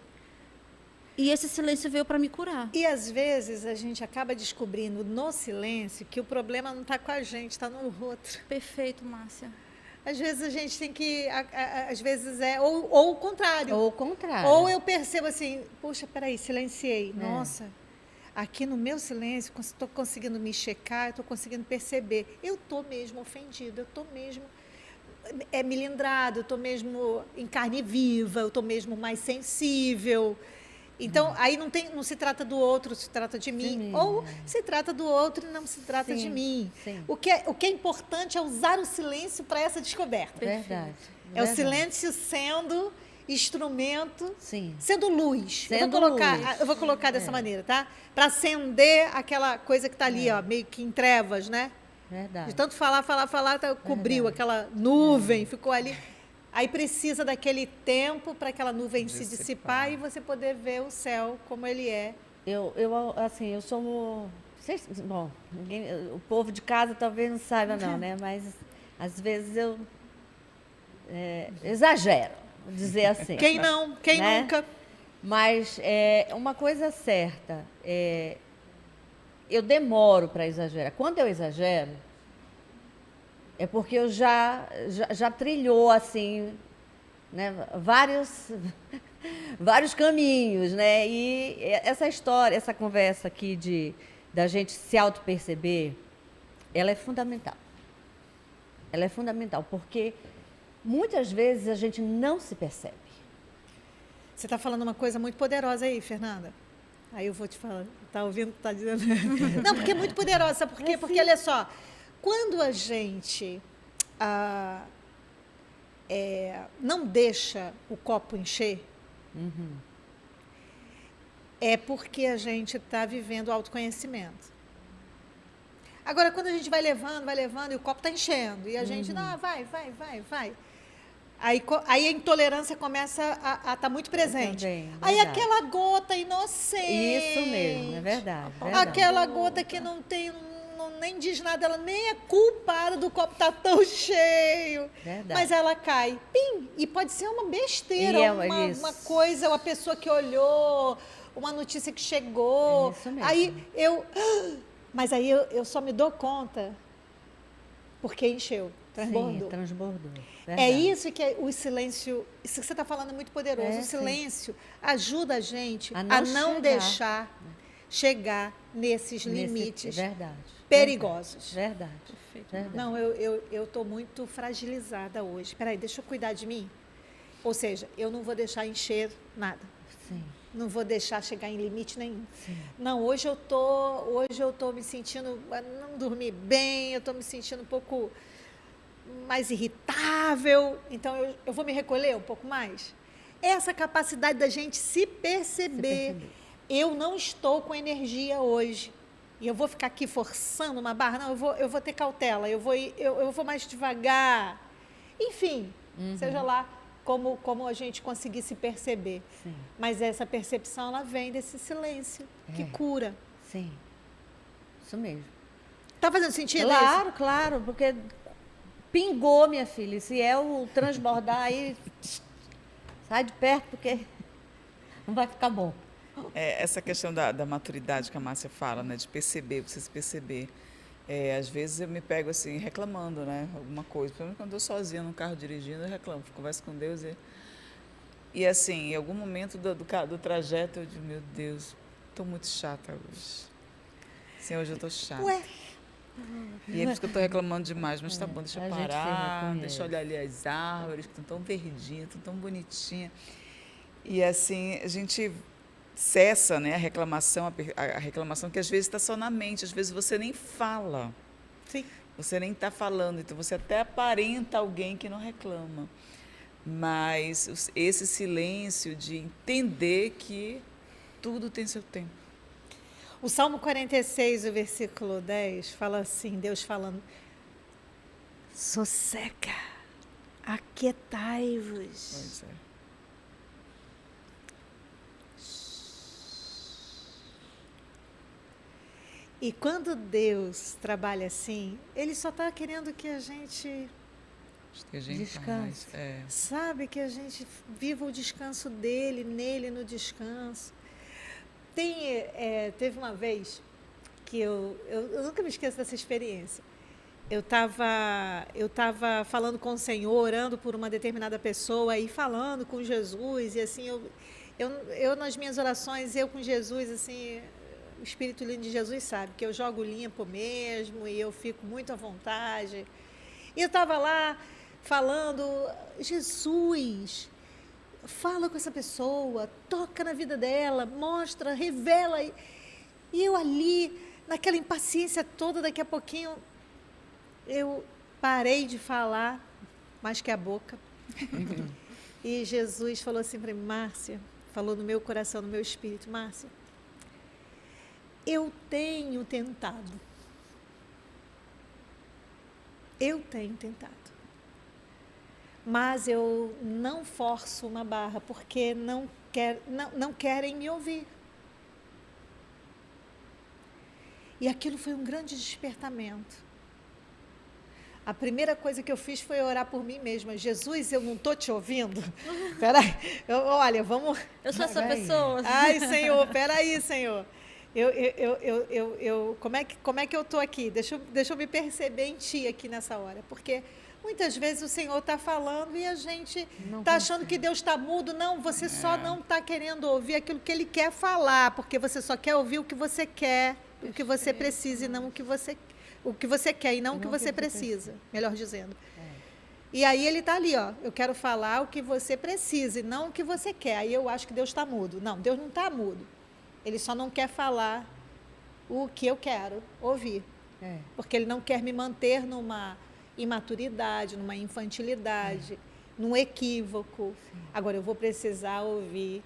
Speaker 4: E esse silêncio veio para me curar.
Speaker 2: E às vezes a gente acaba descobrindo no silêncio que o problema não está com a gente, está no outro.
Speaker 4: Perfeito, Márcia.
Speaker 2: Às vezes a gente tem que, às vezes ou o contrário.
Speaker 3: Ou o contrário.
Speaker 2: Ou eu percebo assim, puxa, peraí, silenciei. Nossa, aqui no meu silêncio, estou conseguindo me checar, estou conseguindo perceber. Eu estou mesmo ofendida, eu estou mesmo melindrado, eu estou mesmo em carne viva, eu estou mesmo mais sensível. Então, aí não se trata do outro, se trata de mim. Ou se trata do outro e não se trata de mim.
Speaker 3: Sim.
Speaker 2: O que é importante é usar o silêncio para essa descoberta.
Speaker 3: Verdade.
Speaker 2: É o silêncio sendo instrumento,
Speaker 3: Sim.
Speaker 2: sendo luz.
Speaker 3: Sendo luz.
Speaker 2: Eu vou colocar dessa maneira, tá? Para acender aquela coisa que está ali, ó, meio que em trevas, né?
Speaker 3: Verdade.
Speaker 2: De tanto falar, cobriu aquela nuvem, ficou ali. Aí precisa daquele tempo para aquela nuvem se dissipar e você poder ver o céu como ele é.
Speaker 3: Eu sou... Bom, o povo de casa talvez não saiba não, né? Mas às vezes eu exagero, vou dizer assim.
Speaker 2: Quem não? Quem
Speaker 3: né?
Speaker 2: nunca?
Speaker 3: Mas uma coisa certa, eu demoro para exagerar. Quando eu exagero, é porque eu já trilhou assim, né, vários caminhos, né? E essa história, essa conversa aqui da gente se auto-perceber, ela é fundamental. Ela é fundamental, porque muitas vezes a gente não se percebe.
Speaker 2: Você está falando uma coisa muito poderosa aí, Fernanda. Aí eu vou te falar. Está ouvindo? Está dizendo? Não, porque é muito poderosa. Sabe por quê? Porque, olha só, quando a gente não deixa o copo encher, é porque a gente está vivendo o autoconhecimento. Agora, quando a gente vai levando e o copo está enchendo, e a gente, não, vai. Aí a intolerância começa a estar muito presente.
Speaker 3: Também,
Speaker 2: aí
Speaker 3: verdade.
Speaker 2: aquela gota inocente.
Speaker 3: Isso mesmo, é verdade.
Speaker 2: Aquela gota que nem diz nada, ela nem é culpada do copo estar tão cheio.
Speaker 3: Verdade.
Speaker 2: Mas ela cai. Pim! E pode ser uma besteira, uma coisa, uma pessoa que olhou, uma notícia que chegou.
Speaker 3: É isso mesmo.
Speaker 2: Mas aí eu só me dou conta porque encheu, transbordou.
Speaker 3: Sim, transbordou.
Speaker 2: É
Speaker 3: Verdade.
Speaker 2: isso que o silêncio, isso que você está falando é muito poderoso. O silêncio ajuda a gente a não deixar chegar nesses limites perigosos.
Speaker 3: Verdade.
Speaker 2: Não, eu estou muito fragilizada hoje. Espera aí, deixa eu cuidar de mim. Ou seja, eu não vou deixar encher nada.
Speaker 3: Sim.
Speaker 2: Não vou deixar chegar em limite nenhum.
Speaker 3: Sim.
Speaker 2: Não, hoje eu tô me sentindo, não dormi bem, eu estou me sentindo um pouco mais irritável, então eu vou me recolher um pouco mais. Essa capacidade da gente se perceber. Eu não estou com energia hoje. E eu vou ficar aqui forçando uma barra. Não, eu vou ter cautela, eu vou mais devagar. Enfim, seja lá como a gente conseguir se perceber.
Speaker 3: Sim.
Speaker 2: Mas essa percepção, ela vem desse silêncio que cura.
Speaker 3: Sim, isso mesmo.
Speaker 2: Tá fazendo sentido
Speaker 3: Claro,
Speaker 2: isso?
Speaker 3: claro, porque pingou, minha filha. Se é o transbordar aí, sai de perto, porque não vai ficar bom.
Speaker 1: Essa questão da maturidade que a Márcia fala, né, de perceber, você se perceber. Às vezes eu me pego assim, reclamando, né, alguma coisa. Principalmente quando eu estou sozinha no carro dirigindo, eu reclamo, converso com Deus. E assim, em algum momento do trajeto, eu digo, meu Deus, estou muito chata hoje. Sim, hoje eu estou chata.
Speaker 2: Ué?
Speaker 1: E é por isso que eu estou reclamando demais, mas tá bom, deixa
Speaker 3: a
Speaker 1: eu
Speaker 3: gente
Speaker 1: parar,
Speaker 3: se
Speaker 1: deixa eu olhar ali as árvores, que estão tão verdinhas, estão tão bonitinhas. E assim, a gente cessa, né, a reclamação que às vezes está só na mente, às vezes você nem fala.
Speaker 2: Sim.
Speaker 1: Você nem está falando, então você até aparenta alguém que não reclama. mas esse silêncio de entender que tudo tem seu tempo.
Speaker 2: O Salmo 46, o versículo 10, fala assim, Deus falando, sossega, aquietai-vos.
Speaker 1: Pois é.
Speaker 2: E quando Deus trabalha assim, Ele só está querendo que a gente,
Speaker 1: Esteja em
Speaker 3: Descanse.
Speaker 1: paz. É.
Speaker 2: sabe, que a gente viva o descanso dEle, nele no descanso. Teve uma vez que eu nunca me esqueço dessa experiência. Eu tava falando com o Senhor, orando por uma determinada pessoa e falando com Jesus, e assim, eu nas minhas orações, eu com Jesus, assim, o Espírito lindo de Jesus sabe que eu jogo limpo mesmo e eu fico muito à vontade. E eu estava lá falando, Jesus, fala com essa pessoa, toca na vida dela, mostra, revela. E eu ali, naquela impaciência toda, daqui a pouquinho, eu parei de falar, mais que a boca. E Jesus falou assim para mim, Márcia, falou no meu coração, no meu espírito, Márcia, eu tenho tentado. Eu tenho tentado. Mas eu não forço uma barra, porque não querem me ouvir. E aquilo foi um grande despertamento. A primeira coisa que eu fiz foi orar por mim mesma. Jesus, eu não estou te ouvindo? Peraí, olha, vamos...
Speaker 4: Eu sou essa pessoa.
Speaker 2: Ai, Senhor, peraí, Senhor. Como é que eu estou aqui? Deixa eu me perceber em Ti aqui nessa hora. Porque muitas vezes o Senhor está falando e a gente está achando que Deus está mudo. Não, você só não está querendo ouvir aquilo que Ele quer falar, porque você só quer ouvir o que você quer, o que você precisa e não o que você quer e não o que você precisa, melhor dizendo. E aí Ele está ali, ó, eu quero falar o que você precisa e não o que você quer. Aí eu acho que Deus está mudo. Não, Deus não está mudo. Ele só não quer falar o que eu quero ouvir. Porque Ele não quer me manter numa imaturidade, numa infantilidade, num equívoco. Sim. Agora, eu vou precisar ouvir.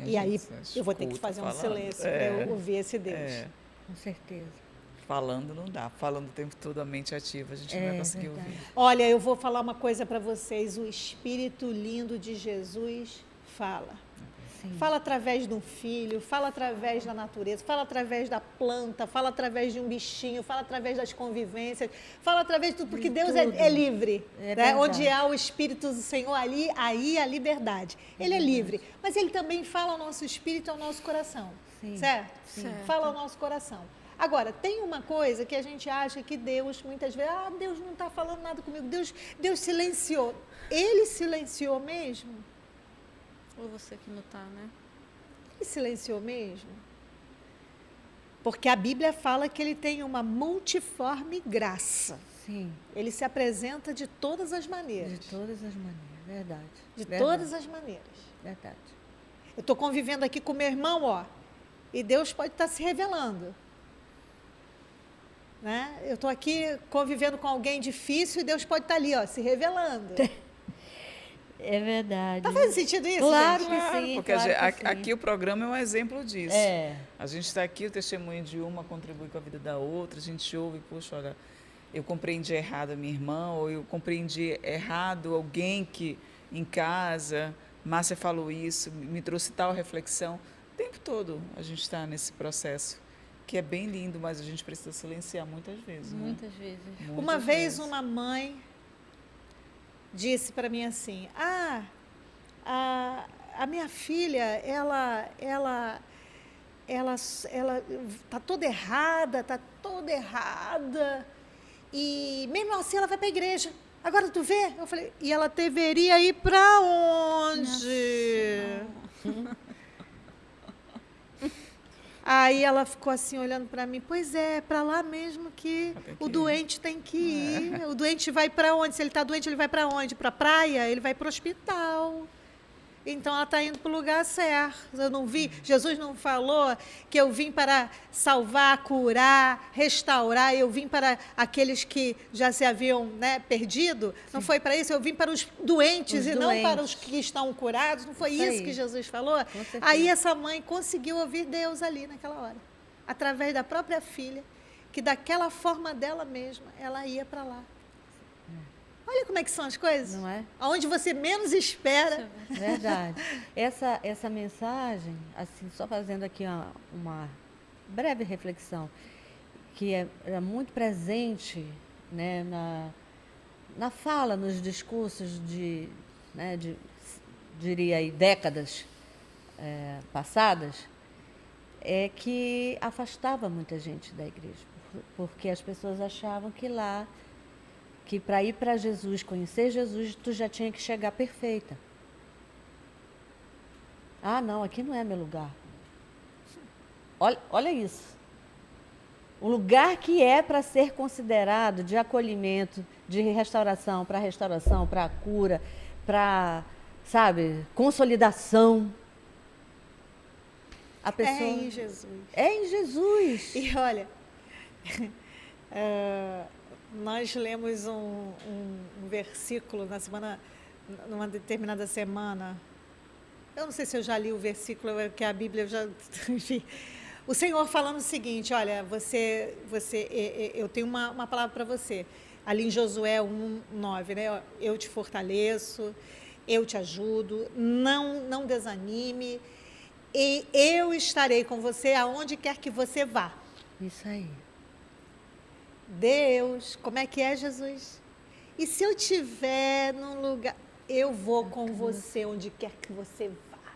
Speaker 2: E aí, eu vou ter que fazer um silêncio para eu ouvir esse Deus.
Speaker 3: Com certeza.
Speaker 1: Falando não dá. Falando o tempo todo, a mente ativa, a gente não vai conseguir ouvir.
Speaker 2: Olha, eu vou falar uma coisa para vocês. O Espírito lindo de Jesus fala. Sim. Fala através de um filho, fala através da natureza, fala através da planta, fala através de um bichinho, fala através das convivências, fala através de tudo, porque Deus é livre. Né? Onde há o Espírito do Senhor, aí a liberdade. Ele é livre, mas Ele também fala ao nosso espírito e ao nosso coração. Sim. Certo? Certo? Fala ao nosso coração. Agora, tem uma coisa que a gente acha que Deus, muitas vezes, Deus não está falando nada comigo, Deus silenciou. Ele silenciou mesmo?
Speaker 4: Ou você que não está, né?
Speaker 2: Ele silenciou mesmo? Porque a Bíblia fala que Ele tem uma multiforme graça.
Speaker 3: Sim.
Speaker 2: Ele se apresenta de todas as maneiras.
Speaker 3: De todas as maneiras, verdade.
Speaker 2: De todas as maneiras.
Speaker 3: Verdade.
Speaker 2: Eu estou convivendo aqui com meu irmão, ó, e Deus pode estar se revelando. Né? Eu estou aqui convivendo com alguém difícil e Deus pode estar ali, ó, se revelando.
Speaker 3: É verdade.
Speaker 2: Está fazendo sentido isso?
Speaker 3: Claro
Speaker 2: gente?
Speaker 3: que sim.
Speaker 1: Porque aqui o programa é um exemplo disso. A gente está aqui, o testemunho de uma contribui com a vida da outra, a gente ouve, puxa, olha, eu compreendi errado a minha irmã, ou eu compreendi errado alguém que em casa, Márcia falou isso, me trouxe tal reflexão. O tempo todo a gente está nesse processo, que é bem lindo, mas a gente precisa silenciar muitas vezes.
Speaker 4: Muitas vezes.
Speaker 2: Uma vez uma mãe disse para mim assim, a minha filha, ela está toda errada, e mesmo assim ela vai para a igreja. Agora tu vê? Eu falei, e ela deveria ir para onde? Aí ela ficou assim olhando para mim, pois é para lá mesmo que o doente tem que ir. O doente vai para onde? Se ele está doente, ele vai para onde? Para a praia? Ele vai para o hospital. Então ela está indo para o lugar certo. Eu não vi, Jesus não falou que eu vim para salvar, curar, restaurar, eu vim para aqueles que já se haviam, né, perdido. Não foi para isso, eu vim para os doentes e não para os que estão curados. Não foi isso que Jesus falou? Aí essa mãe conseguiu ouvir Deus ali naquela hora, através da própria filha, que daquela forma dela mesma, ela ia para lá. Olha como é que são as coisas.
Speaker 3: Não é?
Speaker 2: Onde você menos espera.
Speaker 3: Verdade. Essa mensagem, assim, só fazendo aqui uma breve reflexão, que é muito presente, né, na fala, nos discursos diria aí, décadas passadas, é que afastava muita gente da igreja, porque as pessoas achavam que para ir para Jesus, conhecer Jesus, tu já tinha que chegar perfeita. Ah, não, aqui não é meu lugar. Olha isso. O lugar que é para ser considerado de acolhimento, de restauração, para cura, para, sabe, consolidação. A pessoa...
Speaker 2: É em Jesus.
Speaker 3: É em Jesus.
Speaker 2: E olha, nós lemos um versículo numa determinada semana. Eu não sei se eu já li o versículo, que a Bíblia eu já... Enfim, o Senhor falando o seguinte, olha, eu tenho uma palavra para você. Ali em Josué 1:9, né? Eu te fortaleço, eu te ajudo, não desanime, e eu estarei com você aonde quer que você vá.
Speaker 3: Isso aí.
Speaker 2: Deus, como é que é, Jesus? E se eu estiver num lugar, eu vou com você onde quer que você vá.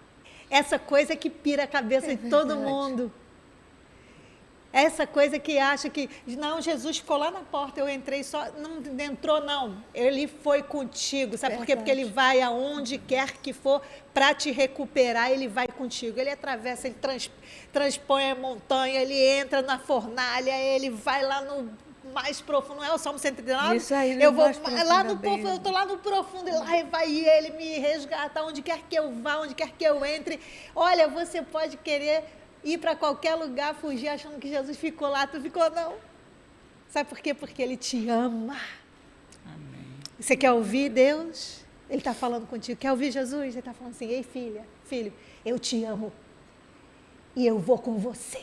Speaker 2: Essa coisa que pira a cabeça de todo mundo. Essa coisa que acha que, não, Jesus ficou lá na porta, eu entrei só, não entrou não, ele foi contigo, sabe por quê? Porque ele vai aonde quer que for para te recuperar, ele vai contigo, ele atravessa, ele transpõe a montanha, ele entra na fornalha, ele vai lá no mais profundo, não é o Salmo 139?
Speaker 3: Isso aí,
Speaker 2: eu vou lá no profundo, eu estou lá no profundo, e lá vai ele me resgatar, onde quer que eu vá, onde quer que eu entre. Olha, você pode querer ir para qualquer lugar, fugir achando que Jesus ficou lá, tu ficou não. Sabe por quê? Porque ele te ama.
Speaker 1: Amém.
Speaker 2: Você quer ouvir Deus? Ele está falando contigo. Quer ouvir Jesus? Ele está falando assim, ei filho, eu te amo e eu vou com você.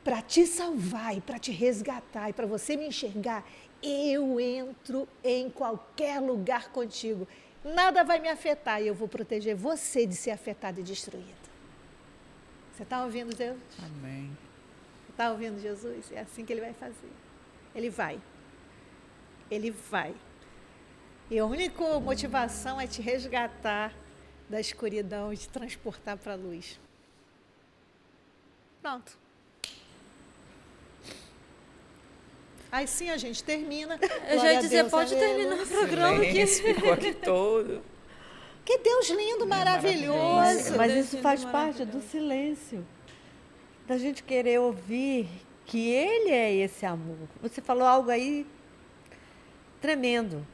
Speaker 2: Para te salvar e para te resgatar e para você me enxergar, eu entro em qualquer lugar contigo. Nada vai me afetar e eu vou proteger você de ser afetado e destruído. Você está ouvindo Deus?
Speaker 1: Amém.
Speaker 2: Está ouvindo Jesus? É assim que ele vai fazer. Ele vai. Ele vai. E a única motivação é te resgatar da escuridão e te transportar para a luz. Pronto. Aí sim a gente termina.
Speaker 4: Eu já ia dizer, pode terminar o programa aqui.
Speaker 1: Silêncio, ficou aqui todo.
Speaker 2: Que Deus lindo, maravilhoso.
Speaker 3: Mas isso faz parte do silêncio. Da gente querer ouvir que Ele é esse amor. Você falou algo aí tremendo.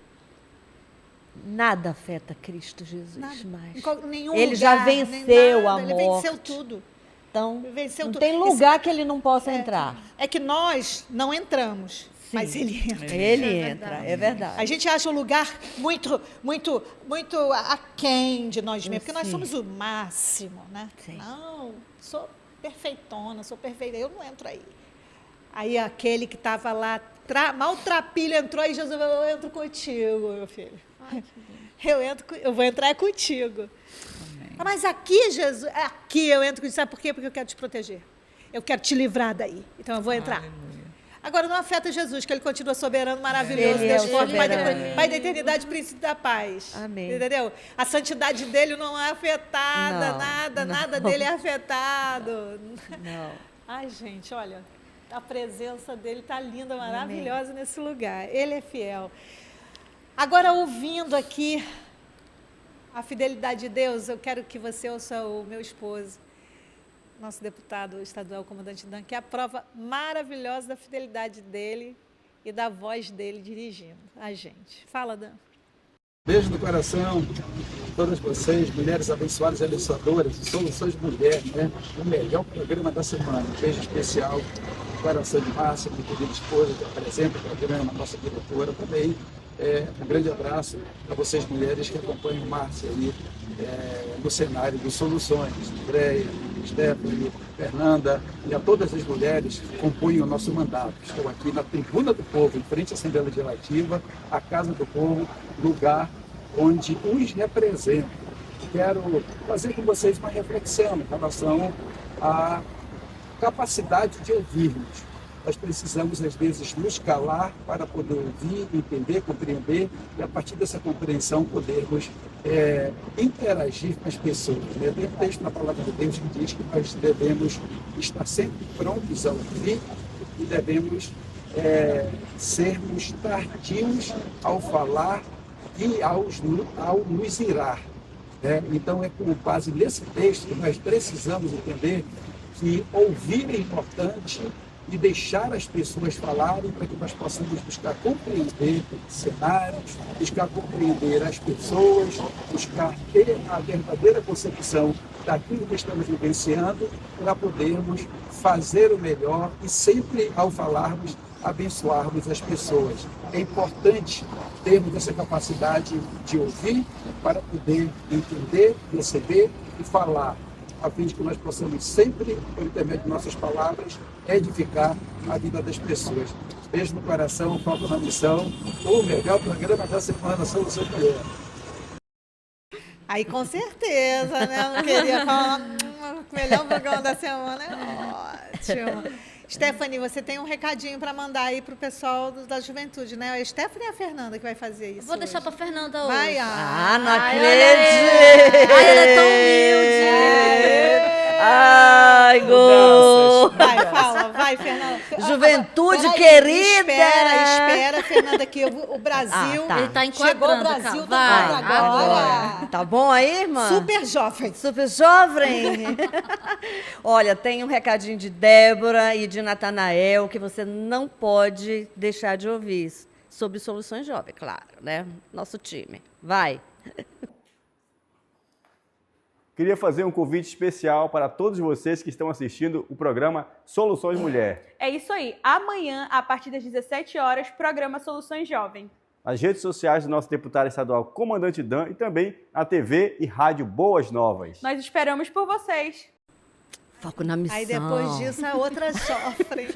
Speaker 3: Nada afeta Cristo Jesus mais.
Speaker 2: Nenhum
Speaker 3: ele
Speaker 2: lugar,
Speaker 3: já venceu a morte.
Speaker 2: Ele venceu tudo.
Speaker 3: Então,
Speaker 2: Venceu
Speaker 3: não
Speaker 2: tudo.
Speaker 3: tem lugar que Ele não possa entrar.
Speaker 2: É que nós não entramos, mas Ele entra.
Speaker 3: Ele entra, é verdade.
Speaker 2: A gente acha um lugar muito aquém de nós mesmos, porque nós somos o máximo, né?
Speaker 3: Sim.
Speaker 2: Não, sou perfeitona, sou perfeita, eu não entro aí. Aí aquele que estava lá, maltrapilho entrou e Jesus falou, eu entro contigo, meu filho. Eu vou entrar contigo.
Speaker 1: Amém.
Speaker 2: Mas aqui, Jesus, aqui eu entro contigo, sabe por quê? Porque eu quero te proteger. Eu quero te livrar daí. Então eu vou entrar.
Speaker 1: Aleluia.
Speaker 2: Agora, não afeta Jesus, que Ele continua soberano, maravilhoso,
Speaker 3: Ele é
Speaker 2: Deus
Speaker 3: o
Speaker 2: forte,
Speaker 3: soberano.
Speaker 2: Pai da eternidade, príncipe da paz.
Speaker 3: Amém.
Speaker 2: Entendeu? A santidade dele não é afetada,
Speaker 3: Não,
Speaker 2: nada dele é afetado.
Speaker 3: Não.
Speaker 2: Ai, gente, olha, a presença dele está linda, maravilhosa nesse lugar. Ele é fiel. Agora, ouvindo aqui a fidelidade de Deus, eu quero que você ouça o meu esposo, nosso deputado estadual, comandante Dan, que é a prova maravilhosa da fidelidade dele e da voz dele dirigindo a gente. Fala, Dan.
Speaker 7: Beijo no coração. todas vocês, mulheres abençoadas e abençoadoras, Soluções Mulheres, né? O melhor programa da semana. Um beijo especial no coração de Márcia, minha querida esposa, que apresenta o programa, nossa diretora também. Um grande abraço a vocês, mulheres, que acompanham Márcia aí no cenário de Soluções. Andréia, Stephanie, Fernanda e a todas as mulheres que compõem o nosso mandato. Estou aqui na Tribuna do Povo, em frente à Assembleia Legislativa, a Casa do Povo, lugar onde os represento. Quero fazer com vocês uma reflexão em relação à capacidade de ouvirmos. Nós precisamos, às vezes, nos calar para poder ouvir, entender, compreender e, a partir dessa compreensão, podermos interagir com as pessoas. Tem um texto na Palavra de Deus que diz que nós devemos estar sempre prontos a ouvir e devemos sermos tardios ao falar e ao nos irar. Então, é com base nesse texto que nós precisamos entender que ouvir é importante e deixar as pessoas falarem para que nós possamos buscar compreender cenários, buscar compreender as pessoas, buscar ter a verdadeira concepção daquilo que estamos vivenciando para podermos fazer o melhor e sempre, ao falarmos, abençoarmos as pessoas. É importante termos essa capacidade de ouvir para poder entender, receber e falar, a fim de que nós possamos sempre, por intermédio de nossas palavras, edificar a vida das pessoas. Beijo no coração, foco na missão, o melhor programa da semana, Soluções Mulheres.
Speaker 2: Aí com certeza, né? Eu não queria falar, o melhor programa da semana é ótimo. Stephanie, você tem um recadinho para mandar aí para o pessoal da juventude, né? A Stephanie e a Fernanda que vai fazer isso.
Speaker 4: Vou deixar para Fernanda hoje.
Speaker 2: Vai,
Speaker 3: não
Speaker 4: Ai,
Speaker 3: acredito!
Speaker 4: Ai, ela é tão humilde!
Speaker 3: Ai, gol!
Speaker 2: Vai, fala, vai, Fernanda.
Speaker 3: Juventude
Speaker 2: Peraí,
Speaker 3: querida!
Speaker 2: Espera, Fernanda, que o Brasil...
Speaker 3: tá.
Speaker 4: Ele tá
Speaker 2: Chegou o
Speaker 4: enquadrando,
Speaker 2: Brasil,
Speaker 4: cara.
Speaker 2: tá
Speaker 4: Vai,
Speaker 2: agora.
Speaker 3: Tá bom aí, irmã?
Speaker 2: Super jovem.
Speaker 3: Super jovem. Olha, tem um recadinho de Débora e de Natanael que você não pode deixar de ouvir. Sobre Soluções Jovem, claro, né? Nosso time. Vai.
Speaker 8: Queria fazer um convite especial para todos vocês que estão assistindo o programa Soluções Mulher.
Speaker 9: É isso aí. Amanhã, a partir das 17 horas, programa Soluções Jovem.
Speaker 8: Nas redes sociais do nosso deputado estadual Comandante Dan e também na TV e rádio Boas Novas.
Speaker 9: Nós esperamos por vocês.
Speaker 3: Foco na missão.
Speaker 2: Aí depois disso a outra sofre.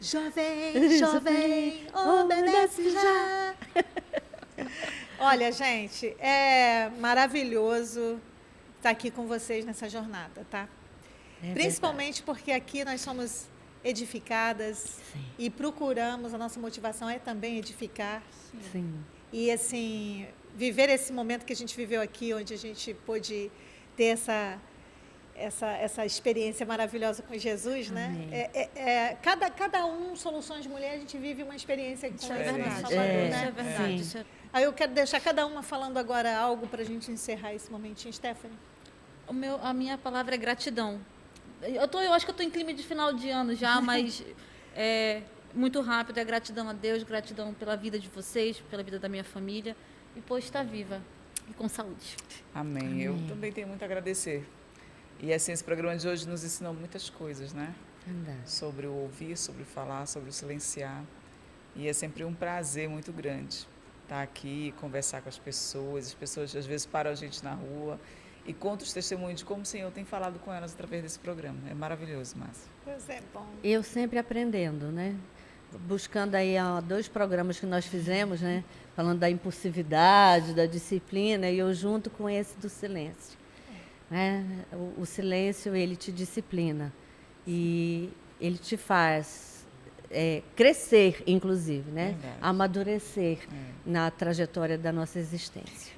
Speaker 2: Jovem, jovem, obedece já. Olha, gente, é maravilhoso estar aqui com vocês nessa jornada, tá? Principalmente porque aqui nós somos edificadas e procuramos, a nossa motivação é também edificar.
Speaker 3: Sim.
Speaker 2: E, assim, viver esse momento que a gente viveu aqui, onde a gente pôde ter essa experiência maravilhosa com Jesus, né? Cada um, Soluções de Mulher, a gente vive uma experiência com
Speaker 4: Isso é
Speaker 2: esse
Speaker 4: verdade.
Speaker 2: Salvador, né?
Speaker 4: Isso é verdade. Isso é...
Speaker 2: Aí eu quero deixar cada uma falando agora algo para a gente encerrar esse momentinho. Stephanie?
Speaker 4: A minha palavra é gratidão. Eu acho que eu estou em clima de final de ano já, mas muito rápido. É gratidão a Deus, gratidão pela vida de vocês, pela vida da minha família e por estar viva e com saúde.
Speaker 1: Amém. Eu também tenho muito a agradecer. E assim, esse programa de hoje nos ensinou muitas coisas, né?
Speaker 3: Verdade.
Speaker 1: Sobre o ouvir, sobre o falar, sobre o silenciar. E é sempre um prazer muito grande estar aqui, conversar com as pessoas às vezes param a gente na rua e contam os testemunhos de como o Senhor tem falado com elas através desse programa. É maravilhoso, Márcia.
Speaker 2: Pois é, bom.
Speaker 3: Eu sempre aprendendo, né? Buscando aí 2 programas que nós fizemos, né? Falando da impulsividade, da disciplina, e eu junto com esse do silêncio. Né? O silêncio, ele te disciplina e ele te faz crescer, inclusive, né?
Speaker 1: Verdade.
Speaker 3: Amadurecer na trajetória da nossa existência.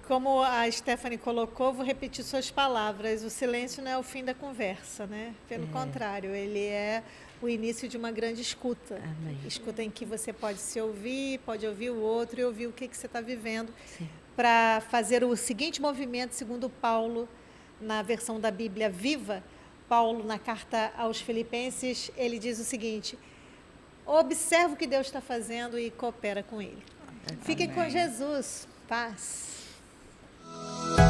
Speaker 2: Como a Stephanie colocou, vou repetir suas palavras, o silêncio não é o fim da conversa, né? Pelo contrário, ele é o início de uma grande escuta.
Speaker 3: Amém.
Speaker 2: Escuta em que você pode se ouvir, pode ouvir o outro e ouvir o que você está vivendo, para fazer o seguinte movimento, segundo Paulo, na versão da Bíblia Viva. Paulo, na carta aos Filipenses, ele diz o seguinte: observa o que Deus está fazendo e coopera com ele. Fiquem com Jesus. Paz.
Speaker 10: dia.